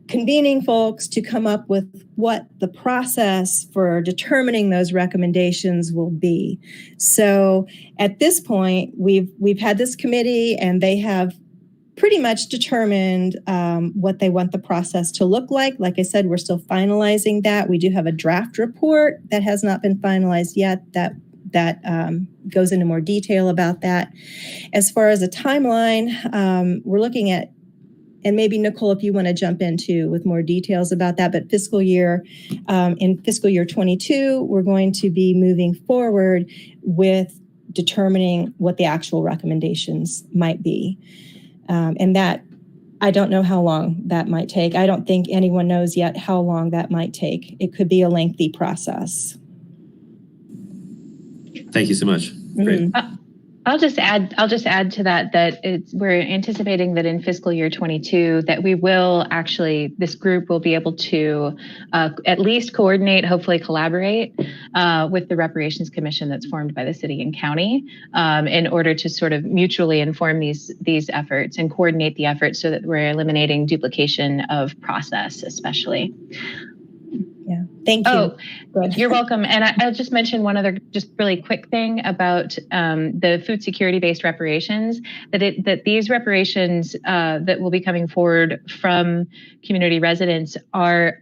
convening folks to come up with what the process for determining those recommendations will be. So at this point, we've had this committee, and they have pretty much determined what they want the process to look like. Like I said, we're still finalizing that. We do have a draft report that has not been finalized yet that goes into more detail about that. As far as a timeline, we're looking at, and maybe Nicole, if you want to jump into with more details about that, but in fiscal year 22, we're going to be moving forward with determining what the actual recommendations might be. And that, I don't know how long that might take. I don't think anyone knows yet how long that might take. It could be a lengthy process. Thank you so much. Great. I'll just add to that we're anticipating that in fiscal year 22 that we will actually, this group will be able to at least coordinate, hopefully collaborate with the Reparations Commission that's formed by the city and county in order to sort of mutually inform these efforts and coordinate the efforts so that we're eliminating duplication of process, especially. Yeah, thank you. Oh, you're welcome. And I'll just mention one other just really quick thing about the food security-based reparations, that these reparations that will be coming forward from community residents are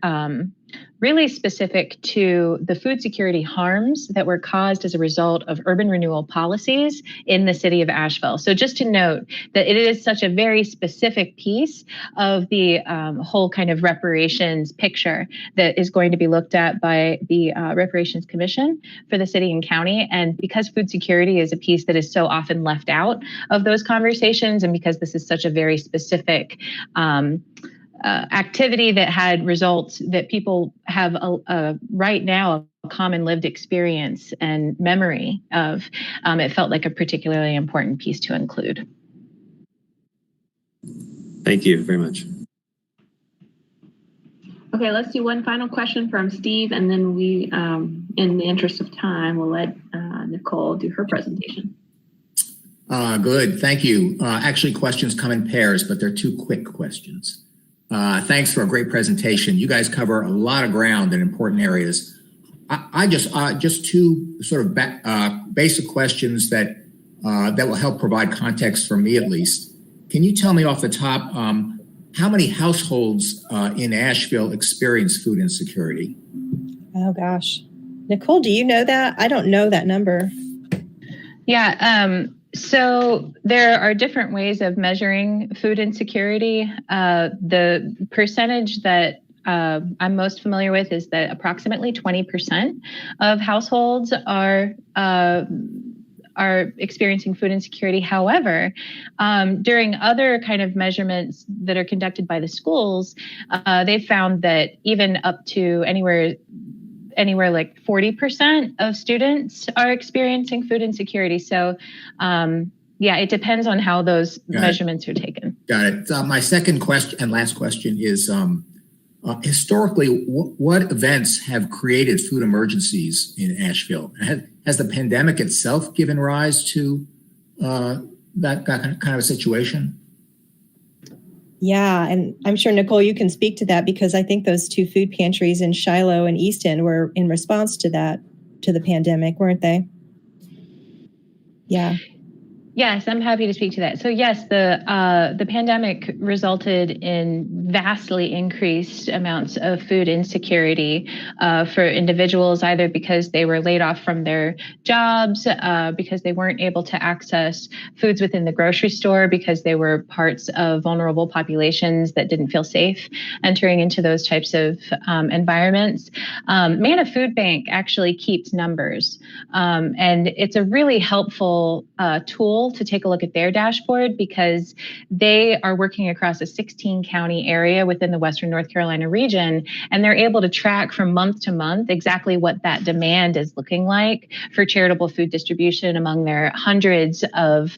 really specific to the food security harms that were caused as a result of urban renewal policies in the city of Asheville. So just to note that it is such a very specific piece of the whole kind of reparations picture that is going to be looked at by the Reparations Commission for the city and county. And because food security is a piece that is so often left out of those conversations, and because this is such a very specific activity that had results that people have right now a common lived experience and memory of, it felt like a particularly important piece to include. Thank you very much. Okay, let's do one final question from Steve, and then we, in the interest of time, we'll let Nicole do her presentation. Good, thank you. Actually, questions come in pairs, but they're two quick questions. Thanks for a great presentation. You guys cover a lot of ground in important areas. I just two sort of basic questions that will help provide context for me at least. Can you tell me off the top how many households in Asheville experience food insecurity? Oh gosh, Nicole, do you know that? I don't know that number. Yeah. So there are different ways of measuring food insecurity. The percentage that I'm most familiar with is that approximately 20% of households are experiencing food insecurity. However, during other kind of measurements that are conducted by the schools, they've found that even up to anywhere like 40% of students are experiencing food insecurity. So yeah, it depends on how those measurements are taken. Got it. My second question and last question is, historically, what events have created food emergencies in Asheville? Has the pandemic itself given rise to that kind of a situation? Yeah, and I'm sure, Nicole, you can speak to that because I think those two food pantries in Shiloh and Easton were in response to that, to the pandemic, weren't they? Yeah. Yes, I'm happy to speak to that. So yes, the pandemic resulted in vastly increased amounts of food insecurity for individuals, either because they were laid off from their jobs, because they weren't able to access foods within the grocery store, because they were parts of vulnerable populations that didn't feel safe entering into those types of environments. Manna Food Bank actually keeps numbers, and it's a really helpful tool to take a look at their dashboard because they are working across a 16 county area within the Western North Carolina region, and they're able to track from month to month exactly what that demand is looking like for charitable food distribution among their hundreds of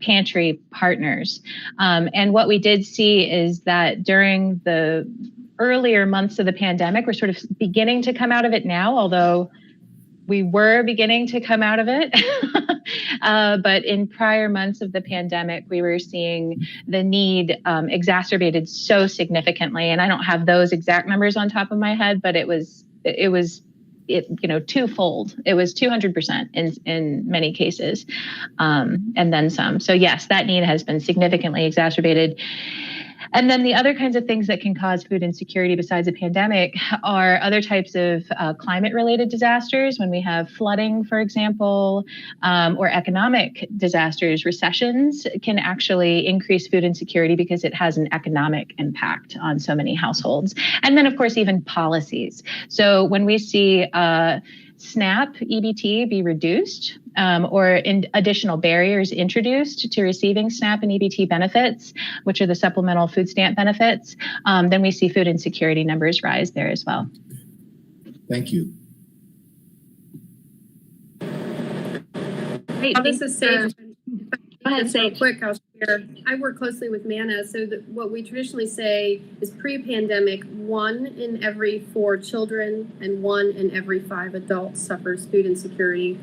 pantry partners. And what we did see is that during the earlier months of the pandemic, we're sort of beginning to come out of it now, although we were beginning to come out of it. But in prior months of the pandemic, we were seeing the need exacerbated so significantly. And I don't have those exact numbers on top of my head, but it was twofold. It was 200% in many cases, and then some. So yes, that need has been significantly exacerbated. And then the other kinds of things that can cause food insecurity besides a pandemic are other types of climate-related disasters. When we have flooding, for example, or economic disasters, recessions can actually increase food insecurity because it has an economic impact on so many households. And then, of course, even policies. So when we see SNAP EBT be reduced or additional barriers introduced to receiving SNAP and EBT benefits, which are the supplemental food stamp benefits, then we see food insecurity numbers rise there as well. Thank you. Great. This is Sage. Go ahead, Just real quick, I'll share. I work closely with MANA, so that what we traditionally say is pre-pandemic, 1 in every 4 children and 1 in every 5 adults suffers food insecurity.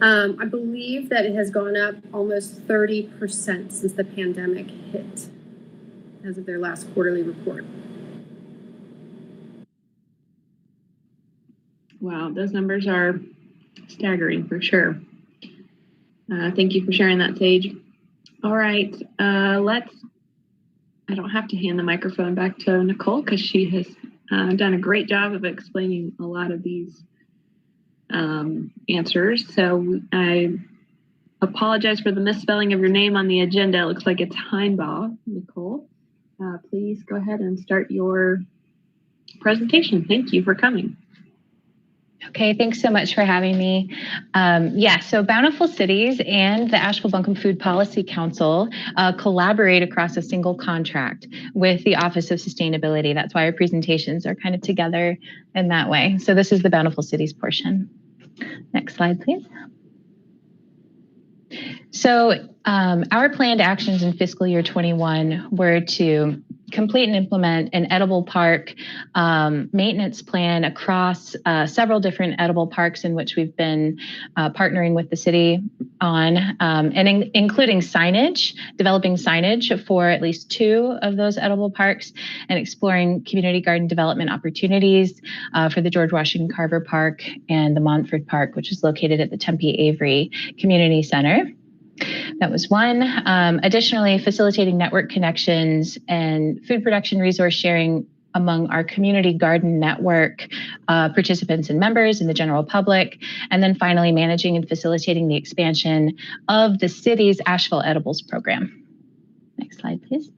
I believe that it has gone up almost 30% since the pandemic hit, as of their last quarterly report. Wow, those numbers are staggering for sure. Thank you for sharing that, Sage. All right, I don't have to hand the microphone back to Nicole because she has done a great job of explaining a lot of these answers. So I apologize for the misspelling of your name on the agenda. It looks like it's Heinbaugh. Nicole, please go ahead and start your presentation. Thank you for coming. Okay, thanks so much for having me. So Bountiful Cities and the Asheville Buncombe Food Policy Council collaborate across a single contract with the Office of Sustainability. That's why our presentations are kind of together in that way. So this is the Bountiful Cities portion. Next slide, please. So our planned actions in fiscal year 21 were to complete and implement an edible park maintenance plan across several different edible parks in which we've been partnering with the city on, and including signage, developing signage for at least 2 of those edible parks, and exploring community garden development opportunities for the George Washington Carver Park and the Montford Park, which is located at the Tempe Avery Community Center. That was one. Additionally, facilitating network connections and food production resource sharing among our community garden network participants and members and the general public. And then finally, managing and facilitating the expansion of the city's Asheville Edibles program. Next slide, please.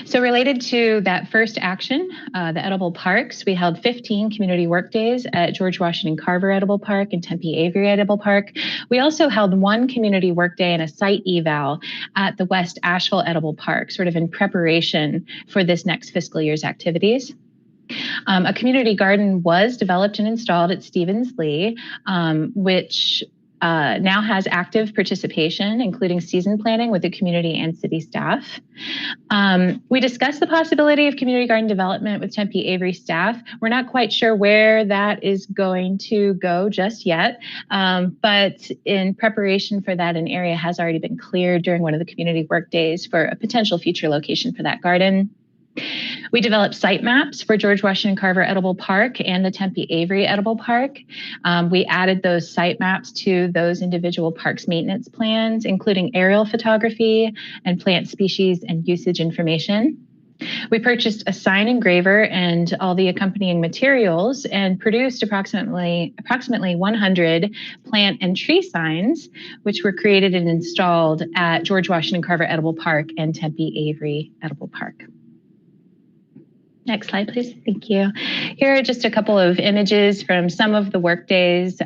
So related to that first action, the edible parks, we held 15 community workdays at George Washington Carver Edible Park and Tempe Avery Edible Park. We also held 1 community workday and a site eval at the West Asheville Edible Park, sort of in preparation for this next fiscal year's activities. A community garden was developed and installed at Stevens Lee, which now has active participation, including season planning with the community and city staff. We discussed the possibility of community garden development with Tempe Avery staff. We're not quite sure where that is going to go just yet, but in preparation for that, an area has already been cleared during one of the community work days for a potential future location for that garden. We developed site maps for George Washington Carver Edible Park and the Tempe Avery Edible Park. We added those site maps to those individual parks maintenance plans, including aerial photography and plant species and usage information. We purchased a sign engraver and all the accompanying materials and produced approximately 100 plant and tree signs, which were created and installed at George Washington Carver Edible Park and Tempe Avery Edible Park. Next slide, please. Thank you. Here are just a couple of images from some of the work days.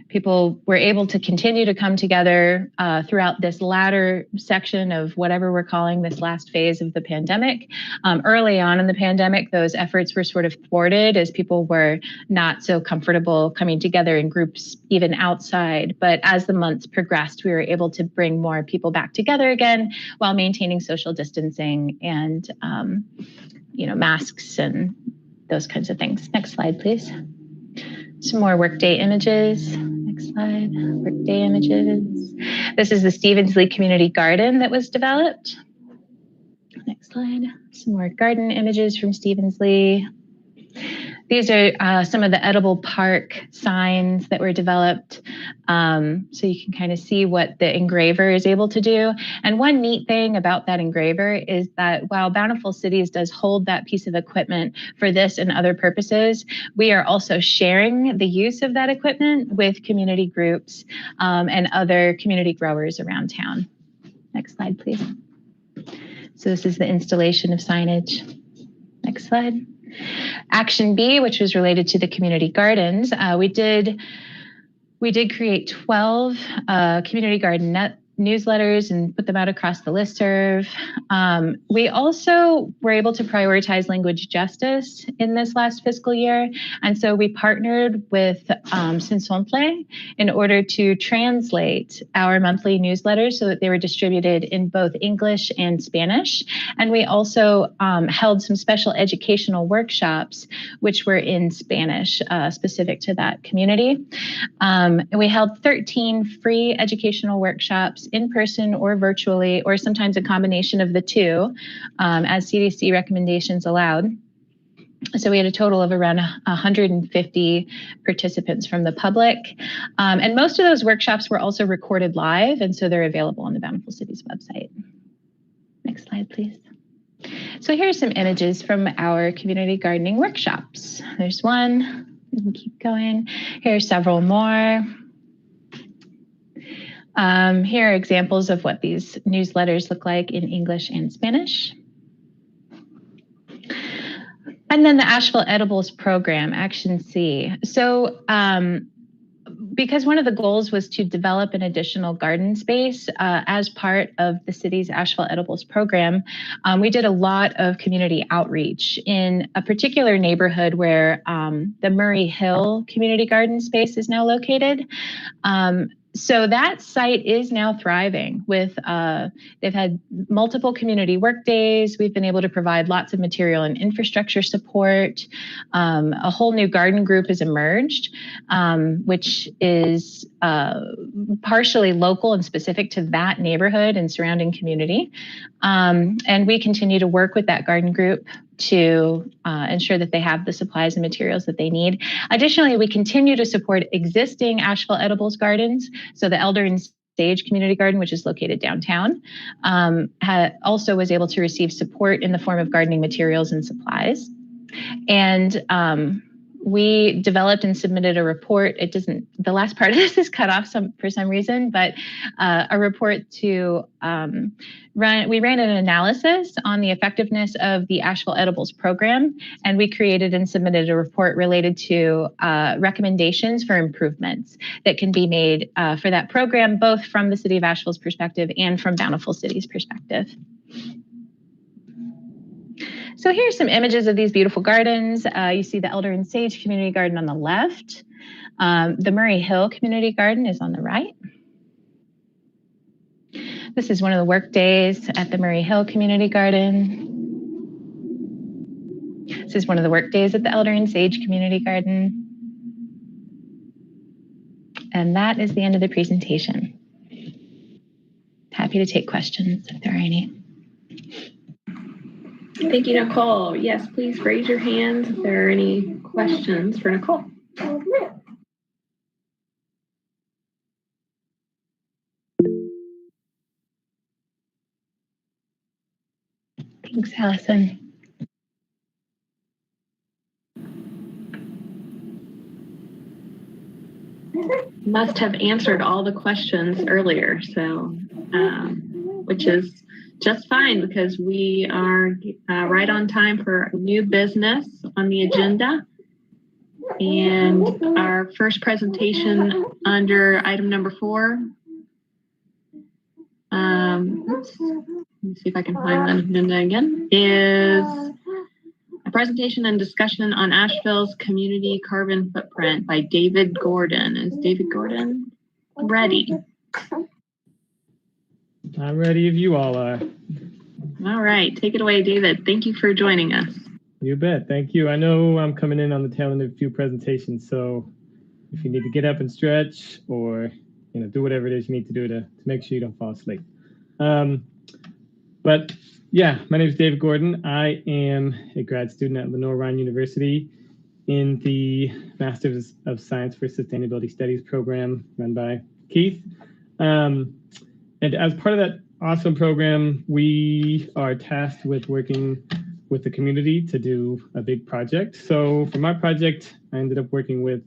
People were able to continue to come together throughout this latter section of whatever we're calling this last phase of the pandemic. Early on in the pandemic, those efforts were sort of thwarted as people were not so comfortable coming together in groups, even outside. But as the months progressed, we were able to bring more people back together again while maintaining social distancing and masks and those kinds of things. Next slide, please. Some more workday images. Next slide, workday images. This is the Stevens Lee Community Garden that was developed. Next slide, some more garden images from Stevens Lee. These are some of the edible park signs that were developed. So you can kind of see what the engraver is able to do. And one neat thing about that engraver is that while Bountiful Cities does hold that piece of equipment for this and other purposes, we are also sharing the use of that equipment with community groups and other community growers around town. Next slide, please. So this is the installation of signage. Next slide. Action B, which was related to the community gardens, we did create 12 community garden newsletters and put them out across the listserv. We also were able to prioritize language justice in this last fiscal year. And so we partnered with Sinsontle in order to translate our monthly newsletters so that they were distributed in both English and Spanish. And we also held some special educational workshops, which were in Spanish, specific to that community. And we held 13 free educational workshops in person or virtually, or sometimes a combination of the two, as CDC recommendations allowed. So we had a total of around 150 participants from the public. And most of those workshops were also recorded live, and so they're available on the Bountiful Cities website. Next slide, please. So here's some images from our community gardening workshops. There's one. We can keep going. Here are several more. Here are examples of what these newsletters look like in English and Spanish. And then the Asheville Edibles program, Action C. So because one of the goals was to develop an additional garden space as part of the city's Asheville Edibles program, we did a lot of community outreach in a particular neighborhood where the Murray Hill Community Garden Space is now located. So that site is now thriving with, they've had multiple community workdays. We've been able to provide lots of material and infrastructure support. A whole new garden group has emerged, which is partially local and specific to that neighborhood and surrounding community. And we continue to work with that garden group to ensure that they have the supplies and materials that they need. Additionally, we continue to support existing Asheville Edibles gardens. So the Elder and Sage Community Garden, which is located downtown, also was able to receive support in the form of gardening materials and supplies. And we developed and submitted a report. It doesn't, the last part of this is cut off for some reason, but a report to we ran an analysis on the effectiveness of the Asheville Edibles program, and we created and submitted a report related to recommendations for improvements that can be made for that program, both from the City of Asheville's perspective and from Bountiful City's perspective. So here's some images of these beautiful gardens. You see the Elder and Sage Community Garden on the left. The Murray Hill Community Garden is on the right. This is one of the work days at the Murray Hill Community Garden. This is one of the work days at the Elder and Sage Community Garden. And that is the end of the presentation. Happy to take questions if there are any. Thank you, Nicole. Yes, please raise your hands if there are any questions for Nicole. Thanks, Allison. Must have answered all the questions earlier, so which is just fine because we are right on time for new business on the agenda. And our first presentation under item number 4. Oops, let me see if I can find the agenda again. Is a presentation and discussion on Asheville's community carbon footprint by David Gordon. Is David Gordon ready? I'm ready if you all are. All right, take it away, David. Thank you for joining us. You bet. Thank you. I know I'm coming in on the tail end of a few presentations, so if you need to get up and stretch or do whatever it is you need to do to make sure you don't fall asleep. But yeah, my name is David Gordon. I am a grad student at Lenore Ryan University in the Masters of Science for Sustainability Studies program run by Keith. And as part of that awesome program, we are tasked with working with the community to do a big project. So for my project, I ended up working with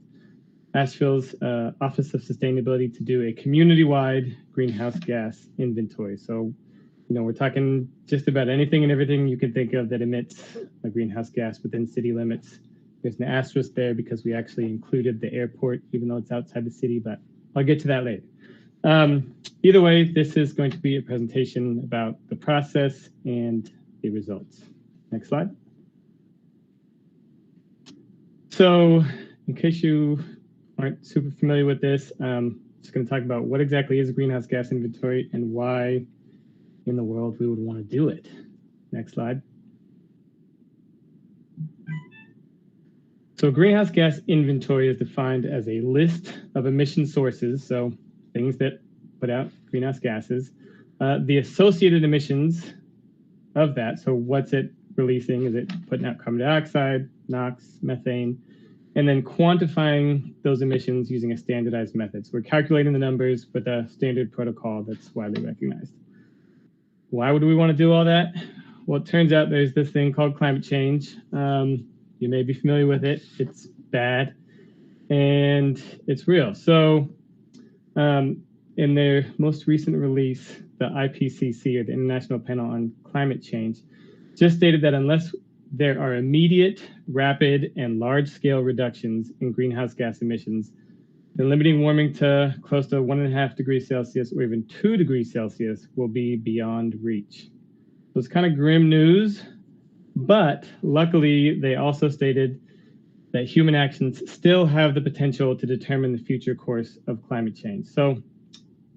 Asheville's Office of Sustainability to do a community-wide greenhouse gas inventory. So, we're talking just about anything and everything you can think of that emits a greenhouse gas within city limits. There's an asterisk there because we actually included the airport, even though it's outside the city, but I'll get to that later. Either way, this is going to be a presentation about the process and the results. Next slide. So in case you aren't super familiar with this, I'm just going to talk about what exactly is a greenhouse gas inventory and why in the world we would want to do it. Next slide. So greenhouse gas inventory is defined as a list of emission sources, so things that put out greenhouse gases, the associated emissions of that, so what's it releasing? Is it putting out carbon dioxide, NOx, methane, and then quantifying those emissions using a standardized method. So we're calculating the numbers with a standard protocol that's widely recognized. Why would we want to do all that? Well, it turns out there's this thing called climate change. You may be familiar with it. It's bad and it's real. So in their most recent release, the IPCC, or the International Panel on Climate Change, just stated that unless there are immediate, rapid, and large-scale reductions in greenhouse gas emissions, then limiting warming to close to 1.5 degrees Celsius or even 2 degrees Celsius will be beyond reach. So it's kind of grim news, but luckily they also stated that human actions still have the potential to determine the future course of climate change,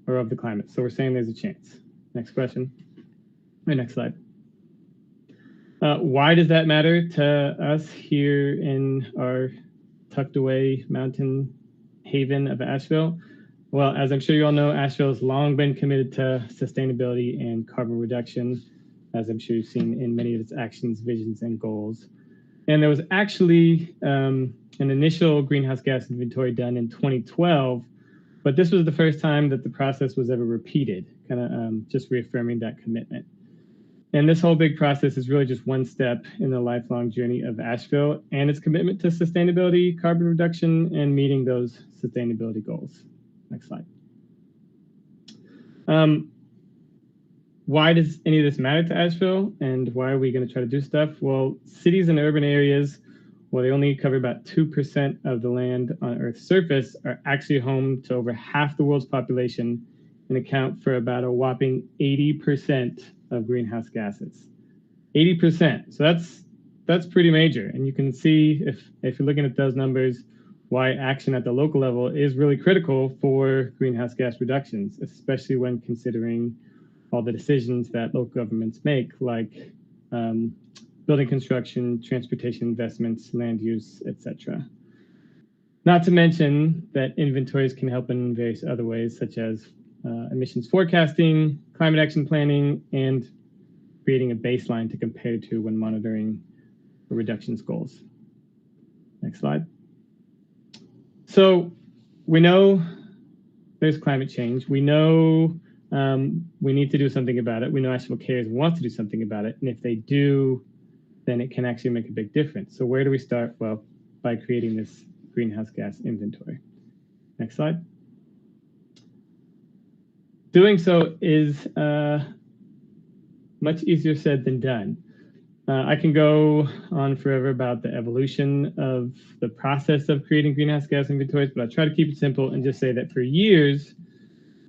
or of the climate. So we're saying there's a chance. Next question, or next slide. Why does that matter to us here in our tucked away mountain haven of Asheville? Well, as I'm sure you all know, Asheville has long been committed to sustainability and carbon reduction, as I'm sure you've seen in many of its actions, visions, and goals. And there was actually an initial greenhouse gas inventory done in 2012, but this was the first time that the process was ever repeated, kind of just reaffirming that commitment. And this whole big process is really just one step in the lifelong journey of Asheville and its commitment to sustainability, carbon reduction, and meeting those sustainability goals. Next slide. Why does any of this matter to Asheville, and why are we going to try to do stuff? Well, cities and urban areas, well, they only cover about 2% of the land on Earth's surface, are actually home to over half the world's population and account for about a whopping 80% of greenhouse gases. 80%. So that's pretty major. And you can see if you're looking at those numbers, why action at the local level is really critical for greenhouse gas reductions, especially when considering all the decisions that local governments make, like building construction, transportation investments, land use, etc. Not to mention that inventories can help in various other ways, such as emissions forecasting, climate action planning, and creating a baseline to compare to when monitoring the reductions goals. Next slide. So we know there's climate change. We know we need to do something about it. We know Asheville cares and wants to do something about it. And if they do, then it can actually make a big difference. So where do we start? Well, by creating this greenhouse gas inventory. Next slide. Doing so is much easier said than done. I can go on forever about the evolution of the process of creating greenhouse gas inventories, but I'll try to keep it simple and just say that for years,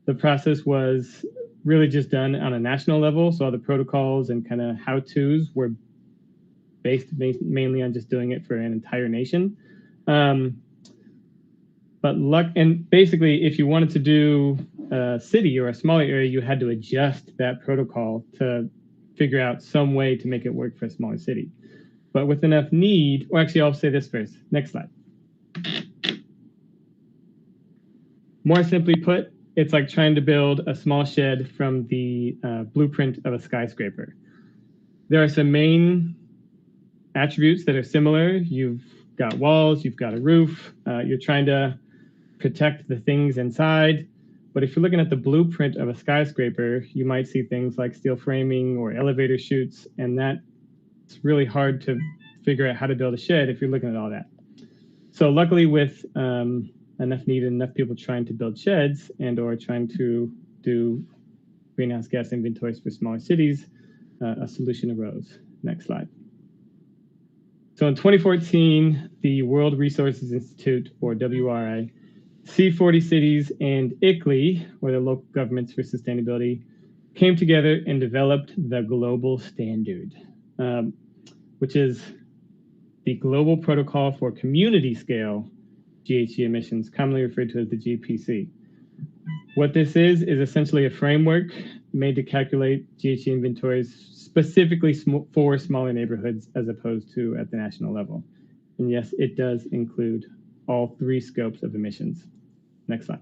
the process was really just done on a national level. So all the protocols and kind of how-tos were based mainly on just doing it for an entire nation. And basically, if you wanted to do a city or a smaller area, you had to adjust that protocol to figure out some way to make it work for a smaller city. But with enough need, or actually, I'll say this first. Next slide. More simply put, it's like trying to build a small shed from the blueprint of a skyscraper. There are some main attributes that are similar. You've got walls, you've got a roof, you're trying to protect the things inside. But if you're looking at the blueprint of a skyscraper, you might see things like steel framing or elevator chutes, and that's really hard to figure out how to build a shed if you're looking at all that. So luckily, with enough need and enough people trying to build sheds and or trying to do greenhouse gas inventories for smaller cities, a solution arose. Next slide. So in 2014, the World Resources Institute, or WRI, C40 cities and ICLEI, or the local governments for sustainability, came together and developed the global standard, which is the Global Protocol for Community Scale GHG Emissions, commonly referred to as the GPC. What this is essentially a framework made to calculate GHG inventories specifically for smaller neighborhoods as opposed to at the national level. And yes, it does include all three scopes of emissions. Next slide.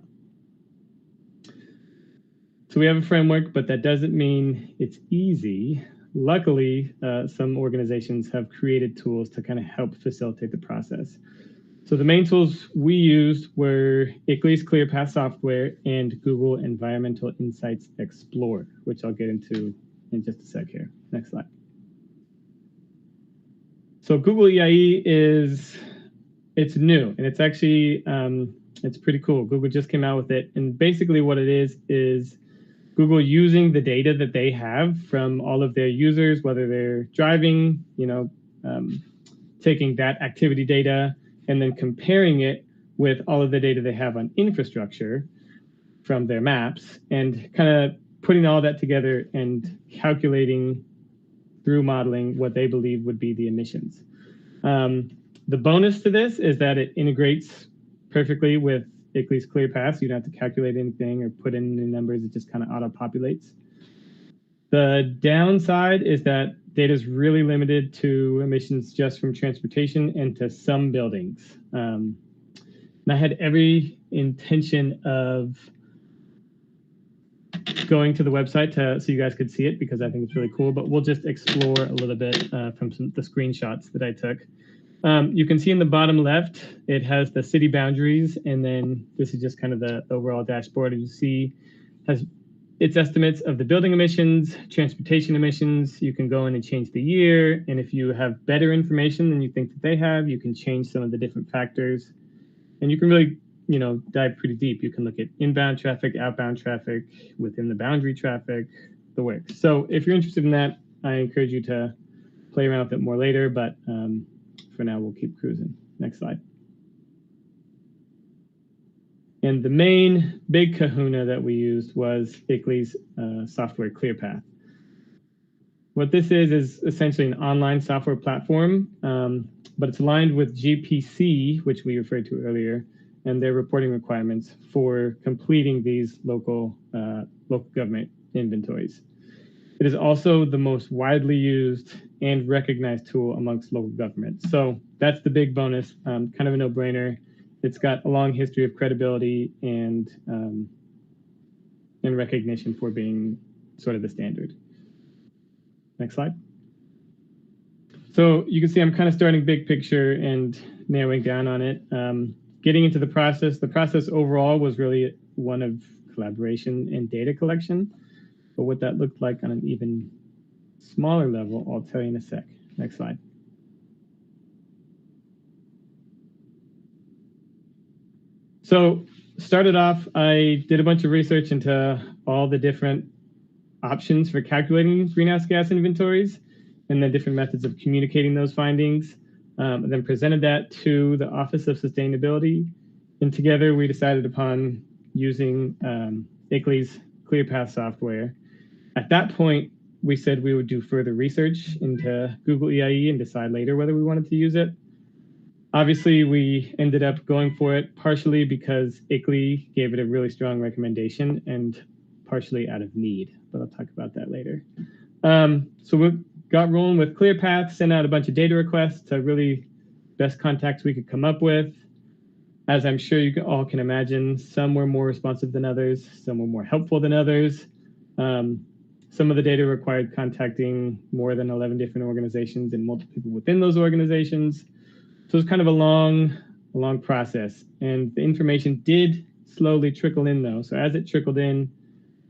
So we have a framework, but that doesn't mean it's easy. Luckily, some organizations have created tools to kind of help facilitate the process. So the main tools we used were ICLEI's ClearPath software and Google Environmental Insights Explorer, which I'll get into in just a sec here. Next slide. So Google EIE it's new, and it's actually, it's pretty cool. Google just came out with it. And basically what it is Google using the data that they have from all of their users, whether they're driving, taking that activity data and then comparing it with all of the data they have on infrastructure from their maps, and kind of putting all that together and calculating through modeling what they believe would be the emissions. The bonus to this is that it integrates perfectly with ICLEI's ClearPath, so you don't have to calculate anything or put in any numbers, it just kind of auto-populates. The downside is that data is really limited to emissions just from transportation and to some buildings. And I had every intention of going to the website so you guys could see it, because I think it's really cool, but we'll just explore a little bit from the screenshots that I took. You can see in the bottom left, it has the city boundaries, and then this is just kind of the overall dashboard. As you see, has its estimates of the building emissions, transportation emissions. You can go in and change the year, and if you have better information than you think that they have, you can change some of the different factors, and you can really dive pretty deep. You can look at inbound traffic, outbound traffic, within the boundary traffic, the works. So if you're interested in that, I encourage you to play around with it more later, but for now, we'll keep cruising. Next slide. And the main big kahuna that we used was ICLEI's software ClearPath. What this is essentially an online software platform, but it's aligned with GPC, which we referred to earlier, and their reporting requirements for completing these local government inventories. It is also the most widely used and recognized tool amongst local governments. So that's the big bonus, kind of a no-brainer. It's got a long history of credibility and recognition for being sort of the standard. Next slide. So you can see I'm kind of starting big picture and narrowing down on it. Getting into the process overall was really one of collaboration and data collection. But what that looked like on an even smaller level, I'll tell you in a sec. Next slide. So started off, I did a bunch of research into all the different options for calculating greenhouse gas inventories and the different methods of communicating those findings, and then presented that to the Office of Sustainability. And together we decided upon using ICLEI's ClearPath software. At that point, we said we would do further research into Google EIE and decide later whether we wanted to use it. Obviously, we ended up going for it partially because ICLEI gave it a really strong recommendation and partially out of need, but I'll talk about that later. So we got rolling with ClearPath, sent out a bunch of data requests to really best contacts we could come up with. As I'm sure you all can imagine, some were more responsive than others, some were more helpful than others. Some of the data required contacting more than 11 different organizations and multiple people within those organizations. So it's kind of a long process, and the information did slowly trickle in though. So as it trickled in,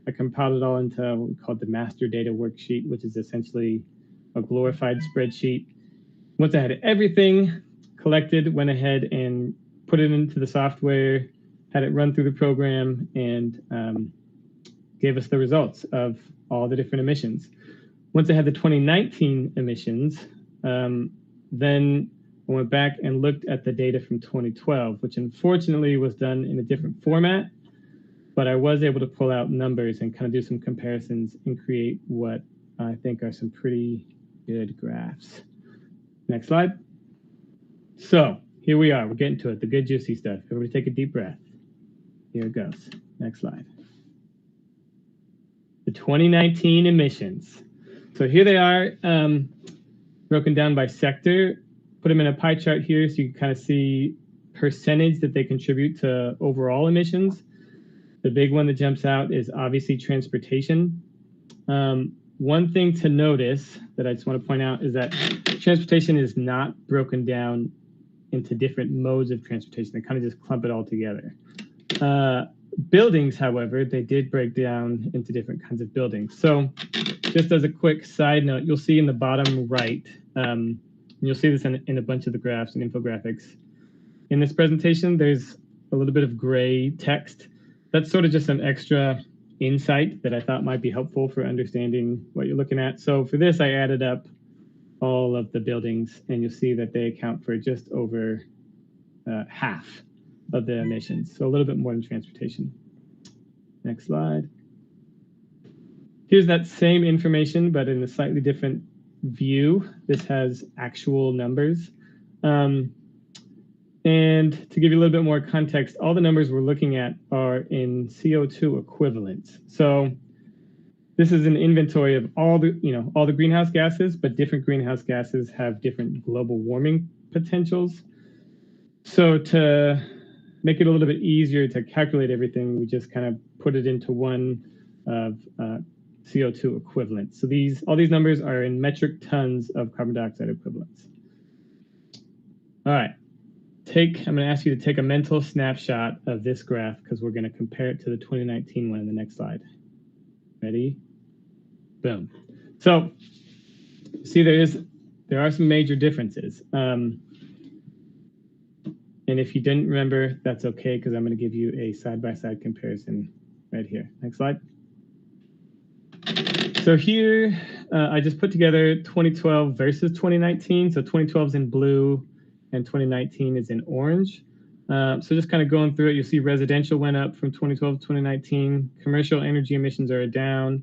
I compiled it all into what we call the master data worksheet, which is essentially a glorified spreadsheet. Once I had everything collected, went ahead and put it into the software, had it run through the program, and gave us the results of all the different emissions. Once I had the 2019 emissions, then I went back and looked at the data from 2012, which unfortunately was done in a different format, but I was able to pull out numbers and kind of do some comparisons and create what I think are some pretty good graphs. Next slide. So here we are. We're getting to it, the good juicy stuff. Everybody take a deep breath. Here it goes. Next slide. The 2019 emissions. So here they are, broken down by sector. Put them in a pie chart here so you can kind of see percentage that they contribute to overall emissions. The big one that jumps out is obviously transportation. One thing to notice that I just want to point out is that transportation is not broken down into different modes of transportation. They kind of just clump it all together. Buildings, however, they did break down into different kinds of buildings. So just as a quick side note, you'll see in the bottom right, you'll see this in a bunch of the graphs and infographics. In this presentation, there's a little bit of gray text. That's sort of just some extra insight that I thought might be helpful for understanding what you're looking at. So for this, I added up all of the buildings, and you'll see that they account for just over half of the emissions. So a little bit more than transportation. Next slide. Here's that same information, but in a slightly different view. This has actual numbers. And to give you a little bit more context, all the numbers we're looking at are in CO2 equivalents. So this is an inventory of all the greenhouse gases, but different greenhouse gases have different global warming potentials. So to make it a little bit easier to calculate everything, we just kind of put it into one of CO2 equivalents. So all these numbers are in metric tons of carbon dioxide equivalents. All right. I'm going to ask you to take a mental snapshot of this graph because we're going to compare it to the 2019 one in the next slide. Ready? Boom. So see, there are some major differences. And if you didn't remember, that's okay, because I'm going to give you a side-by-side comparison right here. Next slide. So here, I just put together 2012 versus 2019. So 2012 is in blue and 2019 is in orange. So just kind of going through it, you'll see residential went up from 2012 to 2019. Commercial energy emissions are down.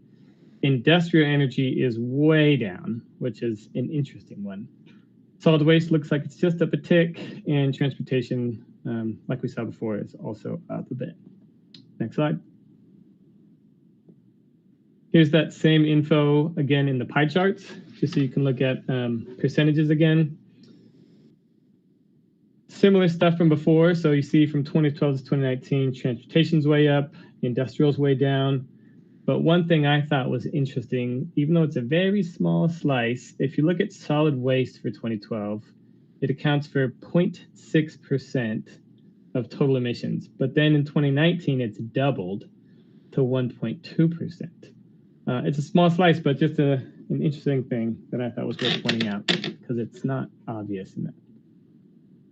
Industrial energy is way down, which is an interesting one. Solid waste looks like it's just up a tick, and transportation, like we saw before, is also up a bit. Next slide. Here's that same info again in the pie charts, just so you can look at percentages again. Similar stuff from before. So you see from 2012 to 2019, transportation's way up, industrial's way down. But one thing I thought was interesting, even though it's a very small slice, if you look at solid waste for 2012, it accounts for 0.6% of total emissions. But then in 2019, it's doubled to 1.2%. It's a small slice, but just an interesting thing that I thought was worth pointing out because it's not obvious in that.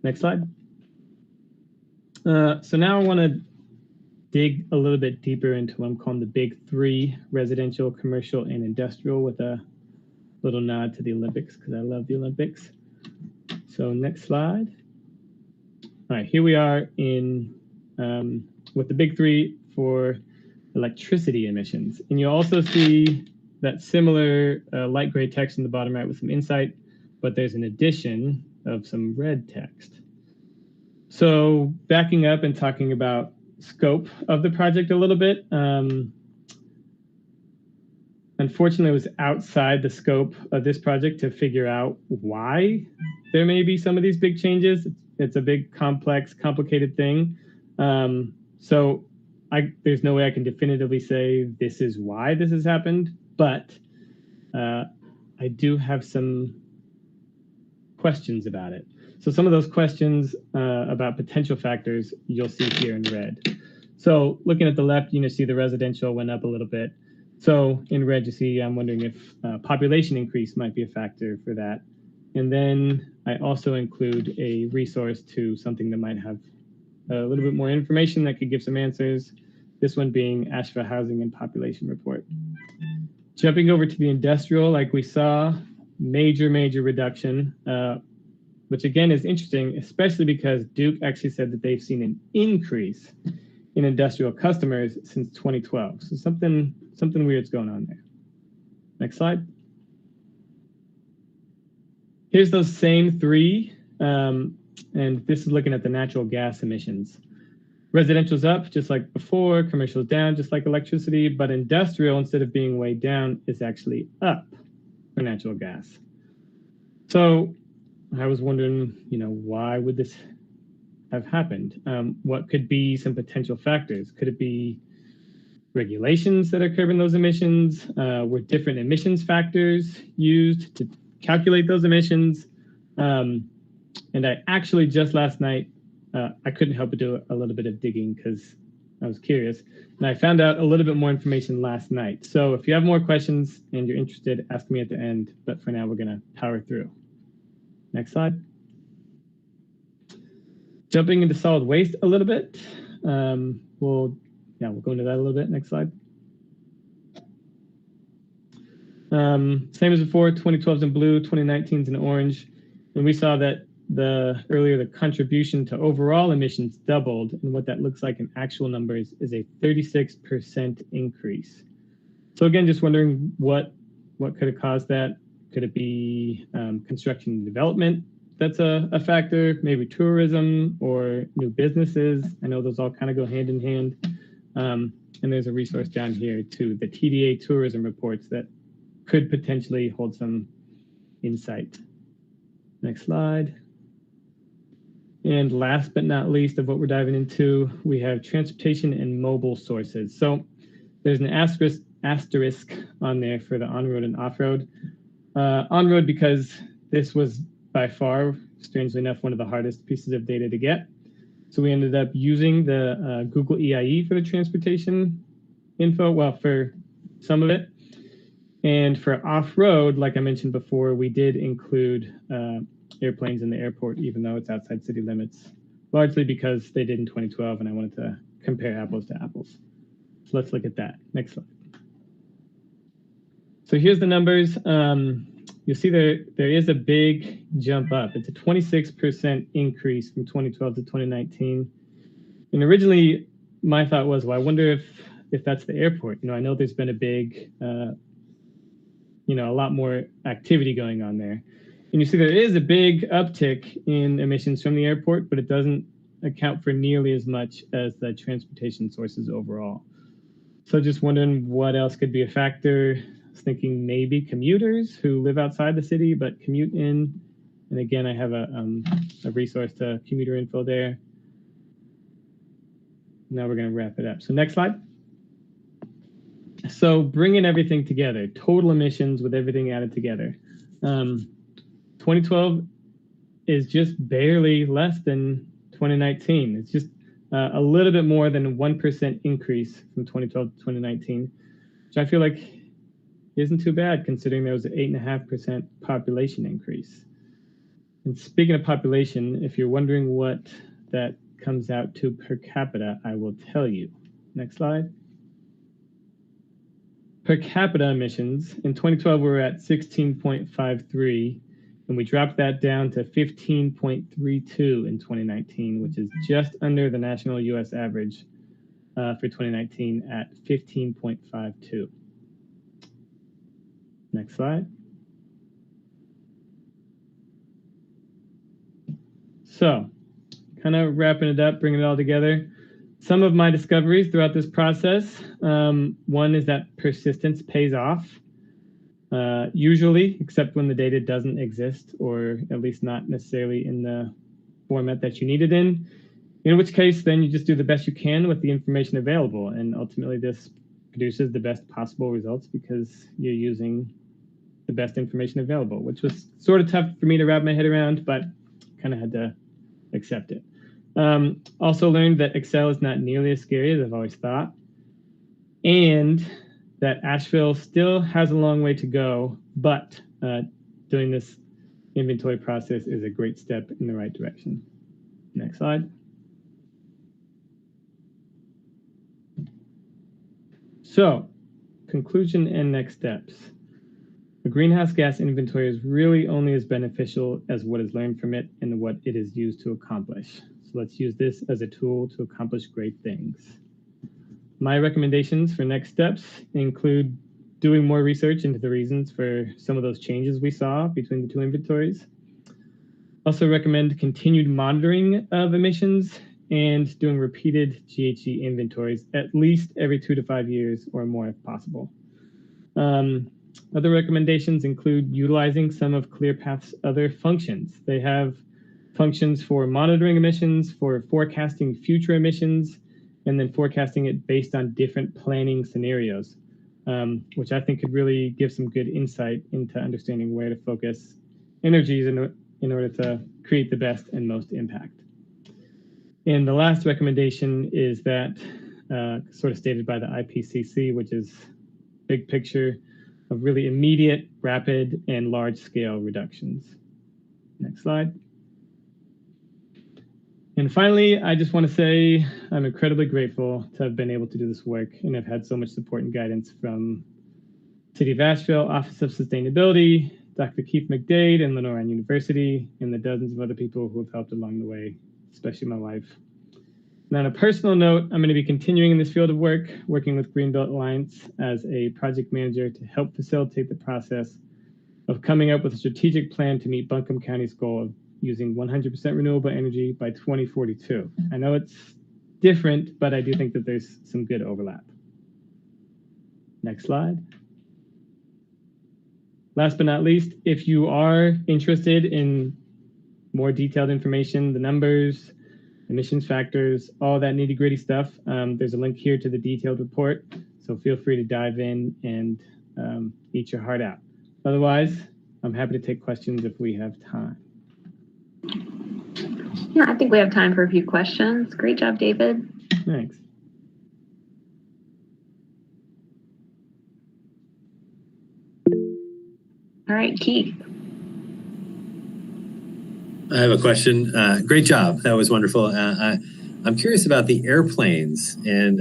Next slide. So now I want to dig a little bit deeper into what I'm calling the big three: residential, commercial, and industrial, with a little nod to the Olympics because I love the Olympics. So next slide. All right, here we are in with the big three for electricity emissions. And you'll also see that similar light gray text in the bottom right with some insight, but there's an addition of some red text. So backing up and talking about scope of the project a little bit, unfortunately, it was outside the scope of this project to figure out why there may be some of these big changes. It's a big, complex, complicated thing. So there's no way I can definitively say this is why this has happened, but I do have some questions about it. So some of those questions about potential factors you'll see here in red. So looking at the left, you see the residential went up a little bit. So in red, you see, I'm wondering if population increase might be a factor for that. And then I also include a resource to something that might have a little bit more information that could give some answers. This one being Asheville Housing and Population Report. Jumping over to the industrial, like we saw, major reduction, which again is interesting, especially because Duke actually said that they've seen an increase in industrial customers since 2012. So something weird's going on there. Next slide. Here's those same three, and this is looking at the natural gas emissions. Residential's up, just like before, commercial's down, just like electricity, but industrial, instead of being way down, is actually up for natural gas. So I was wondering, why would this have happened? What could be some potential factors? Could it be regulations that are curbing those emissions? Were different emissions factors used to calculate those emissions? And I actually just last night, I couldn't help but do a little bit of digging because I was curious. And I found out a little bit more information last night. So if you have more questions and you're interested, ask me at the end. But for now, we're going to power through. Next slide. Jumping into solid waste a little bit. We'll go into that a little bit. Next slide. Same as before, 2012's in blue, 2019's in orange. And we saw that the contribution to overall emissions doubled, and what that looks like in actual numbers is a 36% increase. So again, just wondering what could have caused that. Could it be construction and development that's a factor? Maybe tourism or new businesses. I know those all kind of go hand in hand. And there's a resource down here too, the TDA tourism reports that could potentially hold some insight. Next slide. And last but not least of what we're diving into, we have transportation and mobile sources. So there's an asterisk on there for the on-road and off-road. On-road because this was by far, strangely enough, one of the hardest pieces of data to get. So we ended up using the Google EIE for the transportation info, well, for some of it. And for off-road, like I mentioned before, we did include airplanes in the airport, even though it's outside city limits, largely because they did in 2012, and I wanted to compare apples to apples. So let's look at that. Next slide. So here's the numbers. You'll see there is a big jump up. It's a 26% increase from 2012 to 2019. And originally, my thought was, well, I wonder if that's the airport. I know there's been a big, a lot more activity going on there. And you see there is a big uptick in emissions from the airport, but it doesn't account for nearly as much as the transportation sources overall. So just wondering what else could be a factor. I was thinking maybe commuters who live outside the city but commute in. And again, I have a resource to commuter info there. Now we're going to wrap it up. So next slide. So bringing everything together, total emissions with everything added together. 2012 is just barely less than 2019. It's just a little bit more than a 1% increase from 2012 to 2019, which I feel like isn't too bad considering there was an 8.5% population increase. And speaking of population, if you're wondering what that comes out to per capita, I will tell you. Next slide. Per capita emissions, in 2012, we were at 16.53, and we dropped that down to 15.32 in 2019, which is just under the national US average for 2019 at 15.52. Next slide. So, kind of wrapping it up, bringing it all together. Some of my discoveries throughout this process, one is that persistence pays off, usually, except when the data doesn't exist, or at least not necessarily in the format that you need it in which case, then you just do the best you can with the information available. And ultimately, this produces the best possible results because you're using the best information available, which was sort of tough for me to wrap my head around, but kind kind of had to accept it. Also learned that Excel is not nearly as scary as I've always thought, and that Asheville still has a long way to go, but doing this inventory process is a great step in the right direction. Next slide. So, conclusion and next steps. The greenhouse gas inventory is really only as beneficial as what is learned from it and what it is used to accomplish. So let's use this as a tool to accomplish great things. My recommendations for next steps include doing more research into the reasons for some of those changes we saw between the two inventories. Also recommend continued monitoring of emissions and doing repeated GHG inventories at least every 2 to 5 years or more if possible. Other recommendations include utilizing some of ClearPath's other functions. They have functions for monitoring emissions, for forecasting future emissions, and then forecasting it based on different planning scenarios, which I think could really give some good insight into understanding where to focus energies in order to create the best and most impact. And the last recommendation is that, sort of stated by the IPCC, which is big picture of really immediate, rapid, and large-scale reductions. Next slide. And finally, I just want to say I'm incredibly grateful to have been able to do this work, and I've had so much support and guidance from City of Asheville, Office of Sustainability, Dr. Keith McDade, and Lenoir University, and the dozens of other people who have helped along the way, especially my wife. And on a personal note, I'm going to be continuing in this field of work, working with Greenbelt Alliance as a project manager to help facilitate the process of coming up with a strategic plan to meet Buncombe County's goal of using 100% renewable energy by 2042. I know it's different, but I do think that there's some good overlap. Next slide. Last but not least, if you are interested in more detailed information, the numbers, emissions factors, all that nitty-gritty stuff, there's a link here to the detailed report, so feel free to dive in and eat your heart out. Otherwise, I'm happy to take questions if we have time. Yeah, I think we have time for a few questions. Great job, David. Thanks. All right, Keith. I have a question. Great job. That was wonderful. I'm curious about the airplanes. And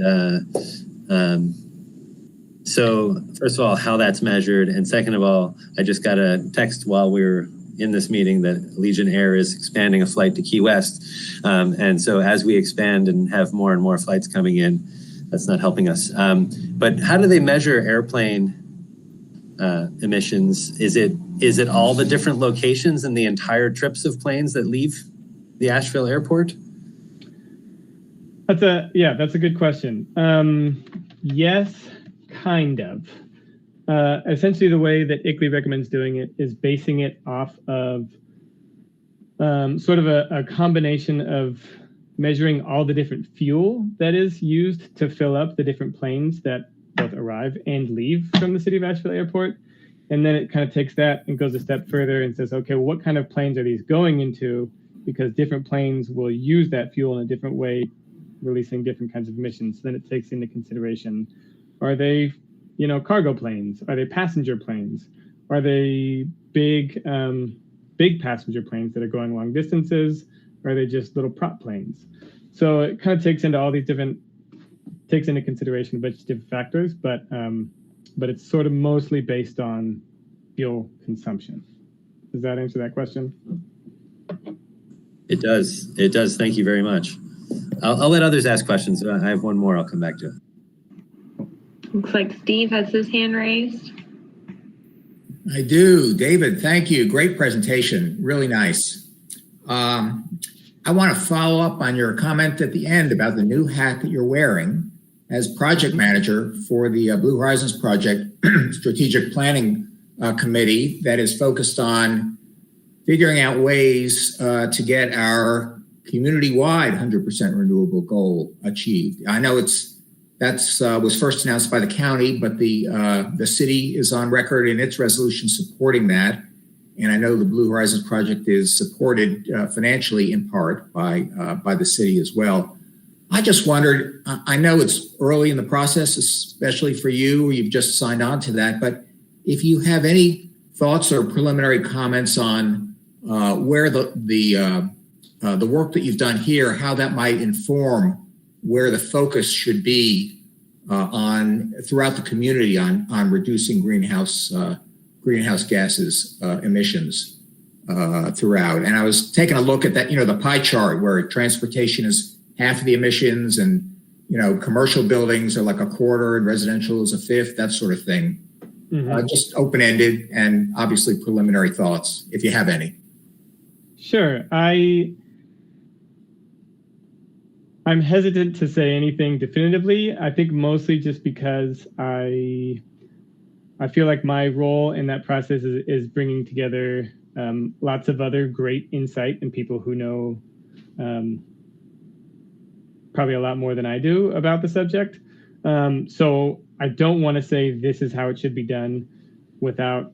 so first of all, how that's measured. And second of all, I just got a text while we were in this meeting that Legion Air is expanding a flight to Key West. And so as we expand and have more and more flights coming in, that's not helping us. But how do they measure airplane emissions? Is it all the different locations and the entire trips of planes that leave the Asheville airport? That's a good question. Yes, kind of. Essentially, the way that ICLEI recommends doing it is basing it off of sort of a combination of measuring all the different fuel that is used to fill up the different planes that both arrive and leave from the City of Asheville Airport. And then it kind of takes that and goes a step further and says, okay, well, what kind of planes are these going into? Because different planes will use that fuel in a different way, releasing different kinds of emissions. Then it takes into consideration, are they cargo planes? Are they passenger planes? Are they big passenger planes that are going long distances? Or are they just little prop planes? So it kind of takes into consideration a bunch of different factors, but it's sort of mostly based on fuel consumption. Does that answer that question? It does. It does. Thank you very much. I'll let others ask questions. I have one more I'll come back to. Looks like Steve has his hand raised. I do. David, thank you. Great presentation. Really nice. I want to follow up on your comment at the end about the new hat that you're wearing as project manager for the Blue Horizons Project Strategic Planning Committee that is focused on figuring out ways to get our community-wide 100% renewable goal achieved. I know that's was first announced by the county, but the city is on record in its resolution supporting that. And I know the Blue Horizons project is supported financially in part by the city as well. I just wondered, I know it's early in the process, especially for you, you've just signed on to that, but if you have any thoughts or preliminary comments on where the work that you've done here, how that might inform where the focus should be on throughout the community on reducing greenhouse gases emissions throughout. And I was taking a look at that, the pie chart where transportation is half of the emissions, and commercial buildings are like a quarter, and residential is a fifth, that sort of thing. Mm-hmm. Just open-ended, and obviously preliminary thoughts, if you have any. Sure. I'm hesitant to say anything definitively. I think mostly just because I feel like my role in that process is bringing together lots of other great insight and people who know probably a lot more than I do about the subject. So I don't want to say this is how it should be done without,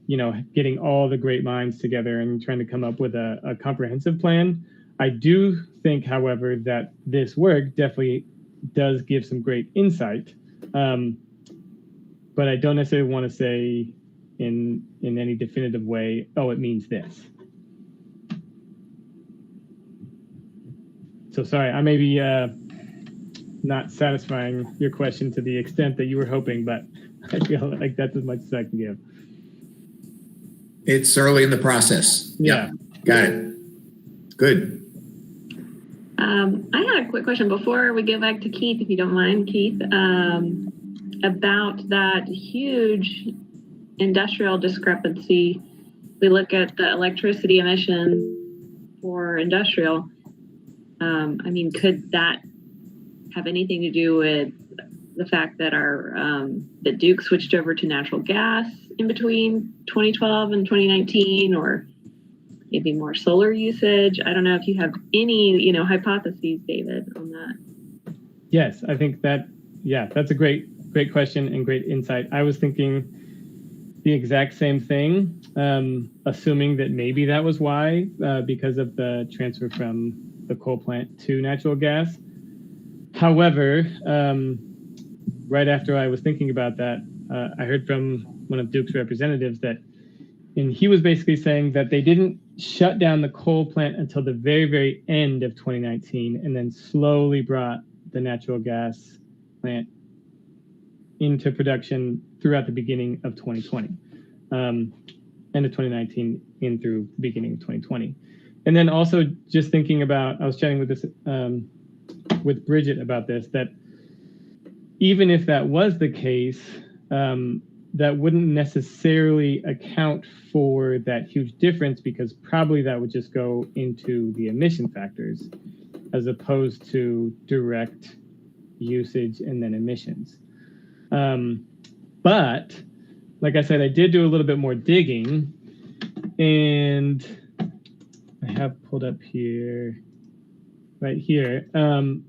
getting all the great minds together and trying to come up with a comprehensive plan. I do think, however, that this work definitely does give some great insight. But I don't necessarily want to say in any definitive way, oh, it means this. So sorry, I may be not satisfying your question to the extent that you were hoping, but I feel like that's as much as I can give. It's early in the process. Yeah. Got it. Good. I had a quick question before we go back to Keith, if you don't mind, Keith, about that huge industrial discrepancy. We look at the electricity emissions for industrial. Could that have anything to do with the fact that that Duke switched over to natural gas in between 2012 and 2019, or maybe more solar usage? I don't know if you have any, hypotheses, David, on that. Yes, I think that's a great question and great insight. I was thinking the exact same thing, assuming that maybe that was why, because of the transfer from the coal plant to natural gas. However, right after I was thinking about that, I heard from one of Duke's representatives and he was basically saying that they didn't shut down the coal plant until the very, very end of 2019, and then slowly brought the natural gas plant into production throughout the beginning of 2020, end of 2019 in through the beginning of 2020. And then also just thinking about, I was chatting with this, with Bridget about this, that even if that was the case, that wouldn't necessarily account for that huge difference, because probably that would just go into the emission factors as opposed to direct usage and then emissions. But like I said, I did do a little bit more digging, and I have pulled up here, right here. And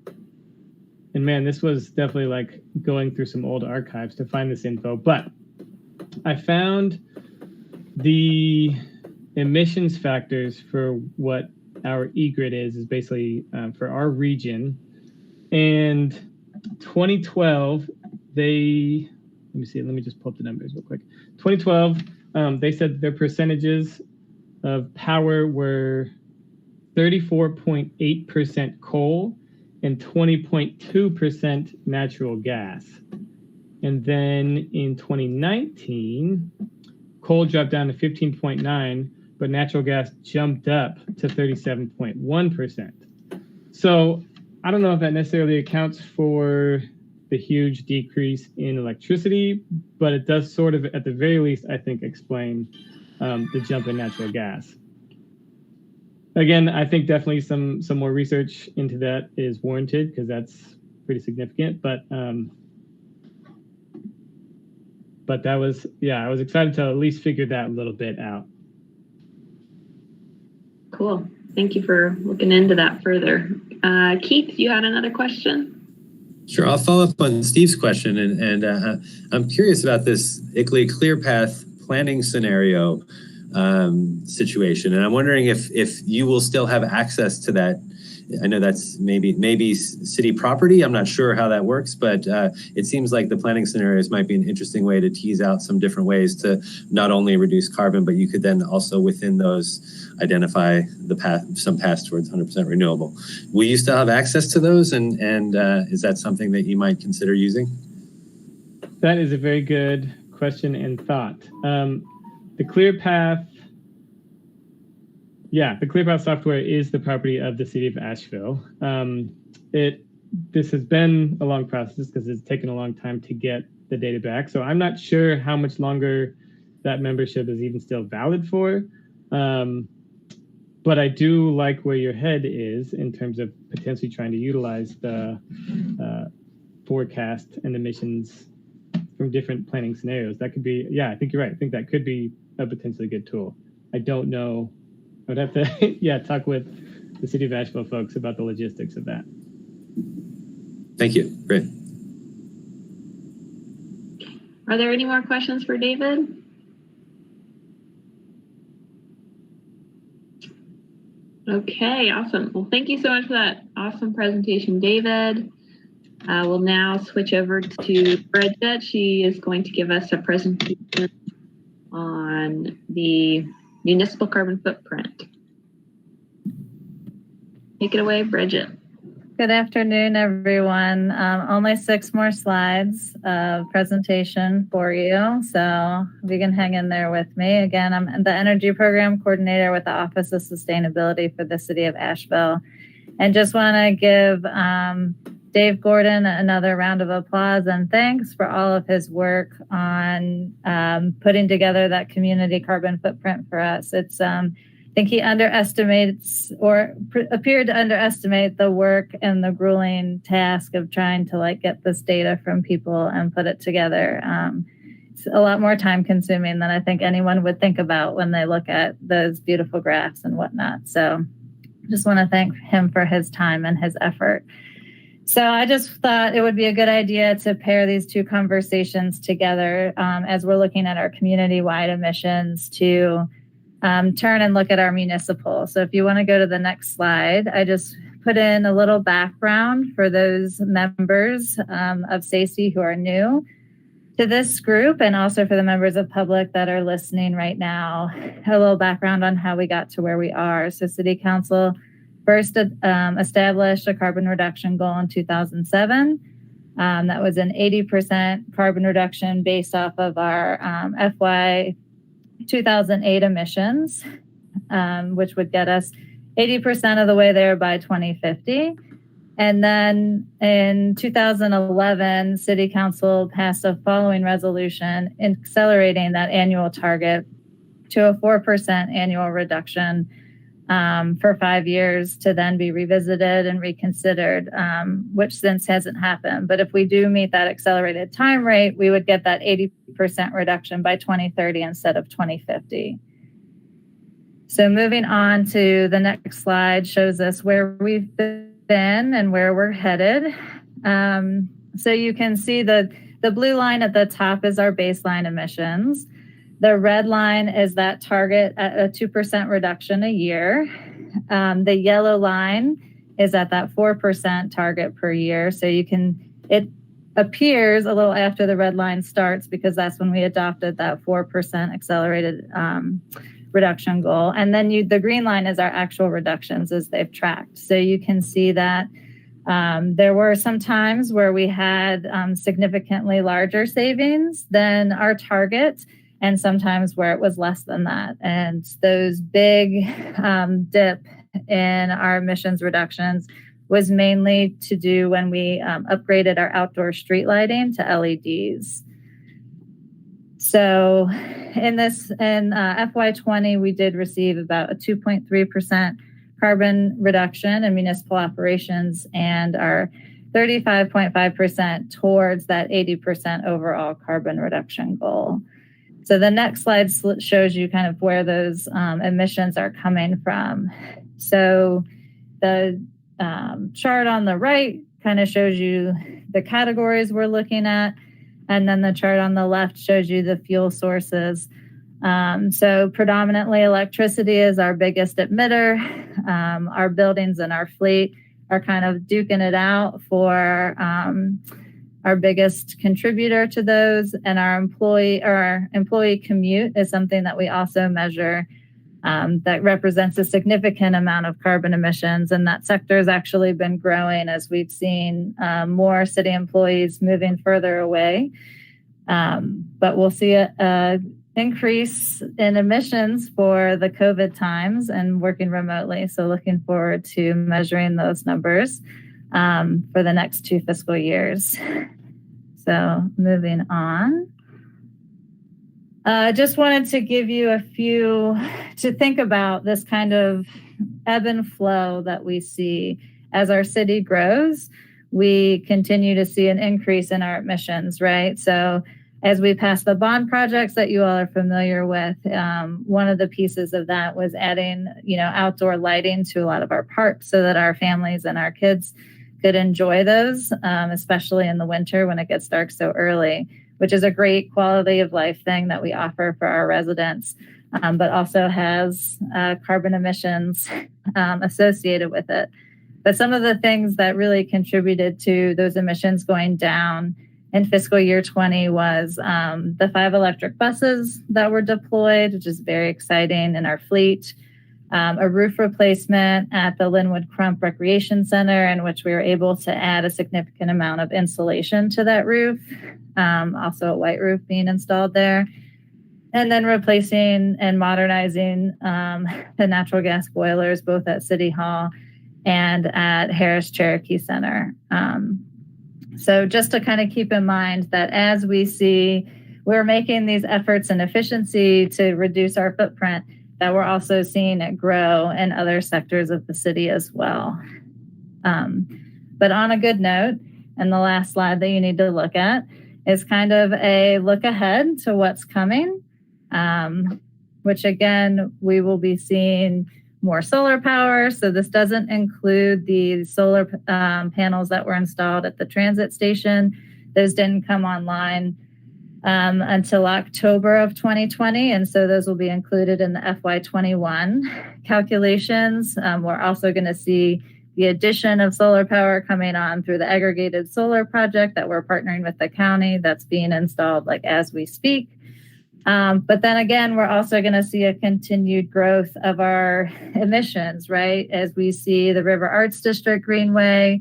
man, this was definitely like going through some old archives to find this info, but I found the emissions factors for what our E-grid is basically for our region. And 2012, let me just pull up the numbers real quick. 2012, they said their percentages of power were 34.8% coal and 20.2% natural gas. And then in 2019, coal dropped down to 15.9, but natural gas jumped up to 37.1%. So I don't know if that necessarily accounts for the huge decrease in electricity, but it does sort of, at the very least, I think, explain the jump in natural gas. Again, I think definitely some more research into that is warranted, because that's pretty significant. But that was, I was excited to at least figure that a little bit out. Cool. Thank you for looking into that further. Keith, you had another question? Sure, I'll follow up on Steve's question, and I'm curious about this ICLEI ClearPath planning scenario. situation. And I'm wondering if you will still have access to that. I know that's maybe city property. I'm not sure how that works, but it seems like the planning scenarios might be an interesting way to tease out some different ways to not only reduce carbon, but you could then also within those identify some paths towards 100% renewable. Will you still have access to those? And is that something that you might consider using? That is a very good question and thought. The ClearPath software is the property of the city of Asheville. This has been a long process because it's taken a long time to get the data back. So I'm not sure how much longer that membership is even still valid for. But I do like where your head is in terms of potentially trying to utilize the forecast and emissions from different planning scenarios. That could be, I think you're right. I think that could be a potentially good tool. I don't know. I'd have to, talk with the city of Asheville folks about the logistics of that. Thank you. Great. Are there any more questions for David? Okay, awesome. Well, thank you so much for that awesome presentation, David. We'll now switch over to Bridget. She is going to give us a presentation on the municipal carbon footprint. Take it away, Bridget. Good afternoon, everyone. Only 6 more slides of presentation for you, so you can hang in there with me. Again, I'm the Energy Program Coordinator with the Office of Sustainability for the City of Asheville. And just want to give Dave Gordon another round of applause and thanks for all of his work on putting together that community carbon footprint for us. It's I think he underestimates or appeared to underestimate the work and the grueling task of trying to get this data from people and put it together. It's a lot more time consuming than I think anyone would think about when they look at those beautiful graphs and whatnot. So just want to thank him for his time and his effort. So I just thought it would be a good idea to pair these 2 conversations together as we're looking at our community-wide emissions to turn and look at our municipal. So if you want to go to the next slide, I just put in a little background for those members of SACE who are new to this group and also for the members of public that are listening right now. A little background on how we got to where we are. So City Council first established a carbon reduction goal in 2007. That was an 80% carbon reduction based off of our FY 2008 emissions, which would get us 80% of the way there by 2050. And then in 2011, City Council passed a following resolution accelerating that annual target to a 4% annual reduction for 5 years to then be revisited and reconsidered, which since hasn't happened. But if we do meet that accelerated time rate, we would get that 80% reduction by 2030 instead of 2050. So moving on to the next slide shows us where we've been and where we're headed. So you can see the blue line at the top is our baseline emissions. The red line is that target at a 2% reduction a year. The yellow line is at that 4% target per year. So it appears a little after the red line starts because that's when we adopted that 4% accelerated reduction goal. And then the green line is our actual reductions as they've tracked. So you can see that there were some times where we had significantly larger savings than our target, and sometimes where it was less than that. And those big dip in our emissions reductions was mainly to do when we upgraded our outdoor street lighting to LEDs. So in FY20, we did receive about a 2.3% carbon reduction in municipal operations and our 35.5% towards that 80% overall carbon reduction goal. So the next slide shows you kind of where those emissions are coming from. So the chart on the right kind of shows you the categories we're looking at. And then the chart on the left shows you the fuel sources So predominantly electricity is our biggest emitter. Our buildings and our fleet are kind of duking it out for our biggest contributor to those. And our employee commute is something that we also measure that represents a significant amount of carbon emissions. And that sector has actually been growing as we've seen more city employees moving further away. But we'll see a increase in emissions for the COVID times and working remotely. So looking forward to measuring those numbers for the next 2 fiscal years. So moving on. Just wanted to give you a few to think about this kind of ebb and flow that we see as our city grows. We continue to see an increase in our emissions, right? So as we pass the bond projects that you all are familiar with, one of the pieces of that was adding, outdoor lighting to a lot of our parks so that our families and our kids could enjoy those, especially in the winter when it gets dark so early, which is a great quality of life thing that we offer for our residents, but also has carbon emissions associated with it. But some of the things that really contributed to those emissions going down in fiscal year 20 was the 5 electric buses that were deployed, which is very exciting in our fleet. A roof replacement at the Linwood Crump Recreation Center, in which we were able to add a significant amount of insulation to that roof. Also a white roof being installed there. And then replacing and modernizing the natural gas boilers, both at City Hall and at Harris Cherokee Center. So just to kind of keep in mind that as we see, we're making these efforts in efficiency to reduce our footprint, that we're also seeing it grow in other sectors of the city as well. But on a good note, and the last slide that you need to look at is kind of a look ahead to what's coming, which again, we will be seeing more solar power. So this doesn't include the solar panels that were installed at the transit station. Those didn't come online until October of 2020. And so those will be included in the FY21 calculations. We're also going to see the addition of solar power coming on through the aggregated solar project that we're partnering with the county that's being installed as we speak. But then again, we're also going to see a continued growth of our emissions, right? As we see the River Arts District Greenway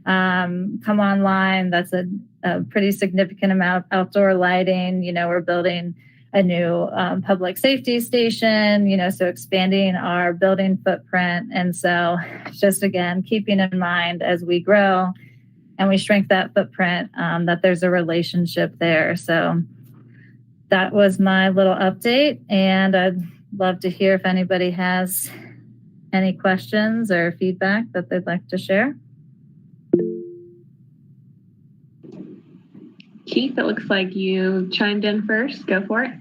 come online, that's a pretty significant amount of outdoor lighting. We're building a new public safety station, so expanding our building footprint. And so just again, keeping in mind as we grow and we shrink that footprint, that there's a relationship there. So that was my little update. And I'd love to hear if anybody has any questions or feedback that they'd like to share. Keith, it looks like you chimed in first. Go for it.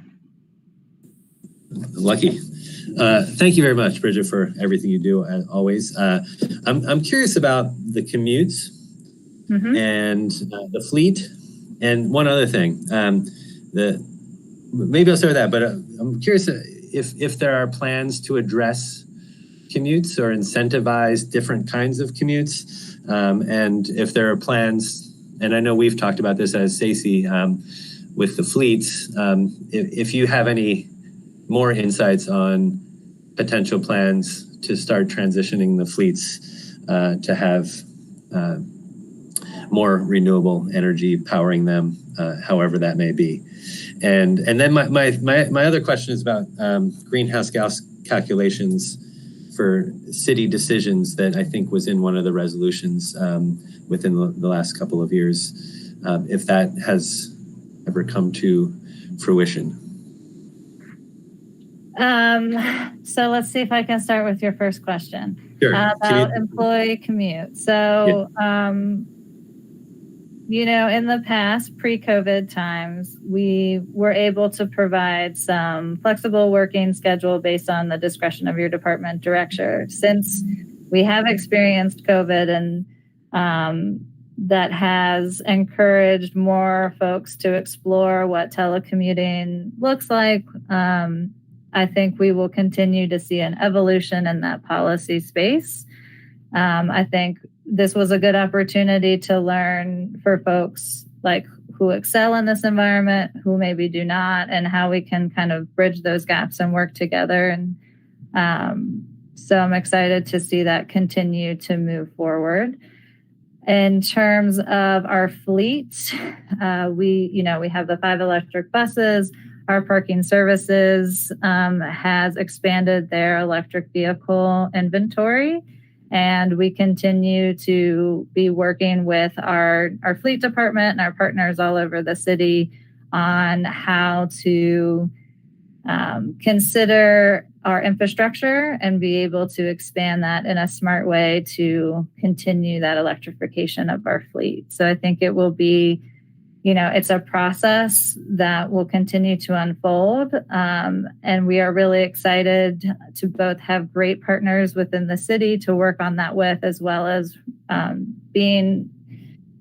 Lucky. Thank you very much, Bridget, for everything you do, as always. I'm curious about the commutes and the fleet. And one other thing, maybe I'll start with that, but I'm curious if there are plans to address commutes or incentivize different kinds of commutes. And if there are plans, and I know we've talked about this as SACE with the fleets, if you have any more insights on potential plans to start transitioning the fleets to have more renewable energy powering them, however that may be. And then my other question is about greenhouse gas calculations for city decisions that I think was in one of the resolutions within the last couple of years, if that has ever come to fruition. So let's see if I can start with your first question. Sure. About employee commute. So, in the past, pre-COVID times, we were able to provide some flexible working schedule based on the discretion of your department director. Since we have experienced COVID and that has encouraged more folks to explore what telecommuting looks like. I think we will continue to see an evolution in that policy space. I think this was a good opportunity to learn for folks like who excel in this environment, who maybe do not, and how we can kind of bridge those gaps and work together. And so I'm excited to see that continue to move forward. In terms of our fleet, we have the 5 electric buses. Our parking services has expanded their electric vehicle inventory, and we continue to be working with our fleet department and our partners all over the city on how to consider our infrastructure and be able to expand that in a smart way to continue that electrification of our fleet. So I think it will be, it's a process that will continue to unfold. And we are really excited to both have great partners within the city to work on that with, as well as being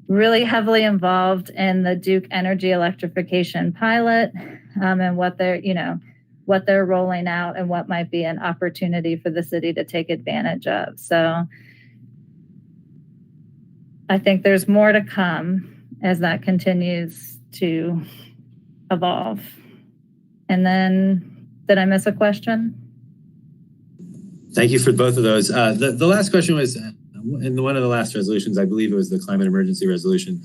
really heavily involved in the Duke Energy electrification pilot and what they're rolling out and what might be an opportunity for the city to take advantage of. So I think there's more to come as that continues to evolve. And then, did I miss a question? Thank you for both of those. The last question was, in one of the last resolutions, I believe it was the climate emergency resolution,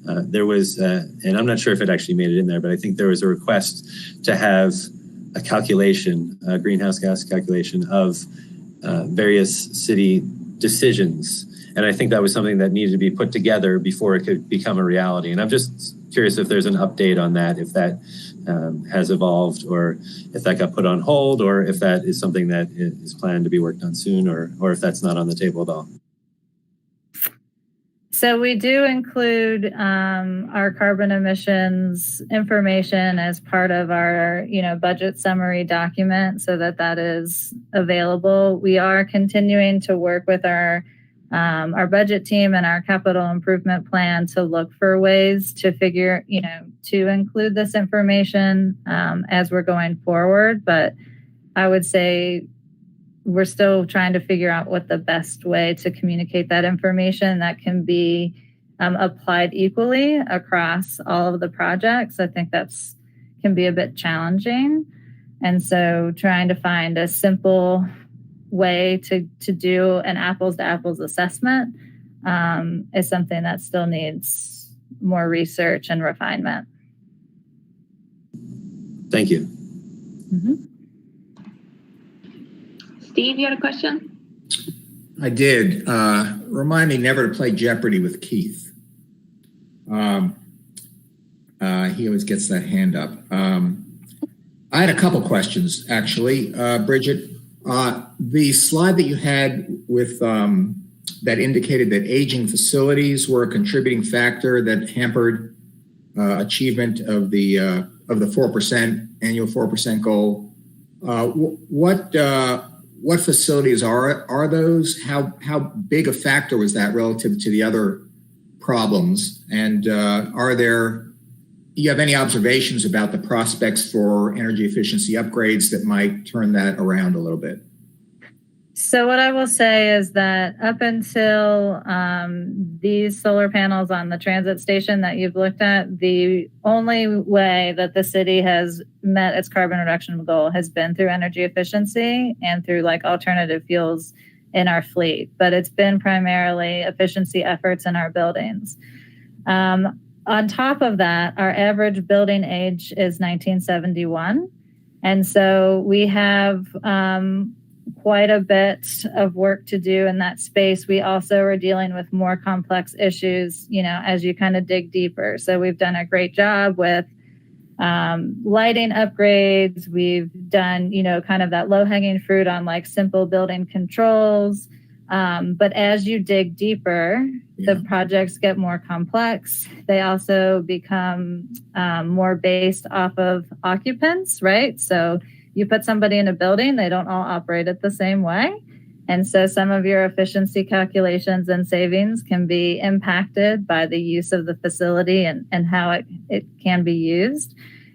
there was, and I'm not sure if it actually made it in there, but I think there was a request to have a calculation, a greenhouse gas calculation of various city decisions. And I think that was something that needed to be put together before it could become a reality. And I'm just curious if there's an update on that, if that has evolved, or if that got put on hold, or if that is something that is planned to be worked on soon, or if that's not on the table at all. So we do include our carbon emissions information as part of our, budget summary document so that is available. We are continuing to work with our budget team and our capital improvement plan to look for ways to figure, to include this information as we're going forward. But I would say we're still trying to figure out what the best way to communicate that information that can be applied equally across all of the projects. I think can be a bit challenging. And so trying to find a simple way to do an apples to apples assessment is something that still needs more research and refinement. Thank you. Mm-hmm. Steve, you had a question? I did. Remind me never to play Jeopardy with Keith. He always gets that hand up. I had a couple questions, actually. Bridget, the slide that you had with that indicated that aging facilities were a contributing factor that hampered achievement of the 4% annual 4% goal. What facilities are those? How big a factor was that relative to the other problems? And you have any observations about the prospects for energy efficiency upgrades that might turn that around a little bit? So what I will say is that up until these solar panels on the transit station that you've looked at, the only way that the city has met its carbon reduction goal has been through energy efficiency and through alternative fuels in our fleet. But it's been primarily efficiency efforts in our buildings. On top of that, our average building age is 1971. And so we have quite a bit of work to do in that space. We also are dealing with more complex issues, as you kind of dig deeper. So we've done a great job with lighting upgrades. We've done, kind of that low-hanging fruit on simple building controls. But as you dig deeper, the projects get more complex. They also become more based off of occupants, right? So you put somebody in a building, they don't all operate it the same way. And so some of your efficiency calculations and savings can be impacted by the use of the facility and how it can be used.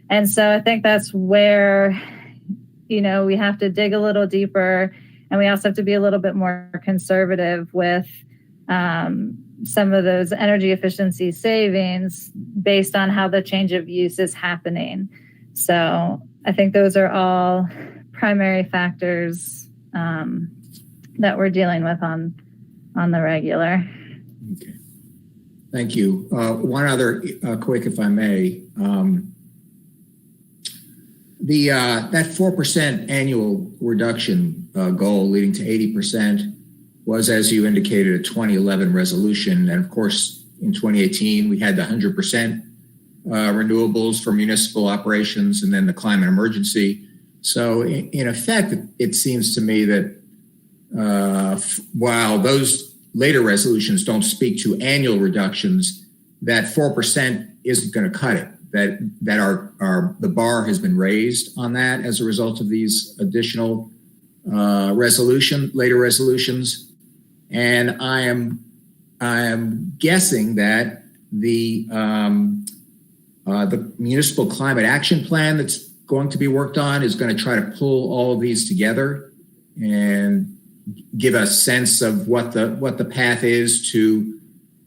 And so I think that's where, we have to dig a little deeper, and we also have to be a little bit more conservative with some of those energy efficiency savings based on how the change of use is happening. So I think those are all primary factors that we're dealing with on the regular. Okay. Thank you. One other quick, if I may. That 4% annual reduction goal leading to 80% was, as you indicated, a 2011 resolution. And of course, in 2018, we had the 100% renewables for municipal operations and then the climate emergency. So in effect, it seems to me that while those later resolutions don't speak to annual reductions, that 4% isn't going to cut it. That the bar has been raised on that as a result of these additional later resolutions, and I am guessing that the municipal climate action plan that's going to be worked on is going to try to pull all of these together and give a sense of what the path is to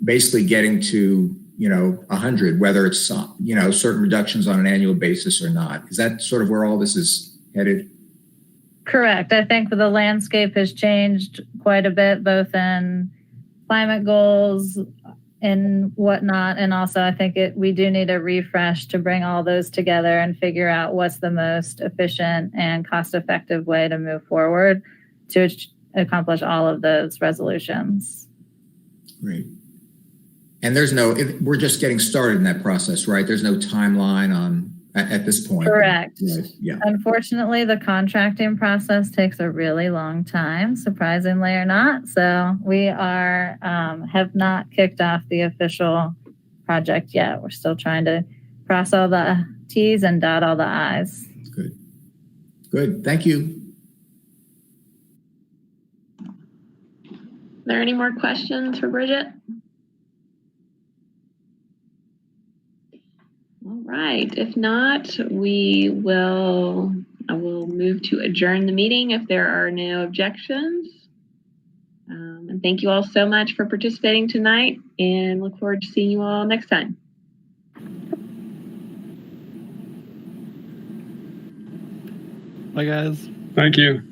basically getting to 100, whether it's certain reductions on an annual basis or not. Is that sort of where all this is headed? Correct. I think the landscape has changed quite a bit, both in climate goals and whatnot, and also I think we do need a refresh to bring all those together and figure out what's the most efficient and cost-effective way to move forward to accomplish all of those resolutions. Great. And we're just getting started in that process, right? There's no timeline at this point. Correct. Right. Yeah. Unfortunately, the contracting process takes a really long time, surprisingly or not. So we have not kicked off the official project yet. We're still trying to cross all the T's and dot all the I's. Good. Good. Thank you. Are there any more questions for Bridget? All right. If not, I will move to adjourn the meeting if there are no objections. And thank you all so much for participating tonight, and look forward to seeing you all next time. Bye, guys. Thank you.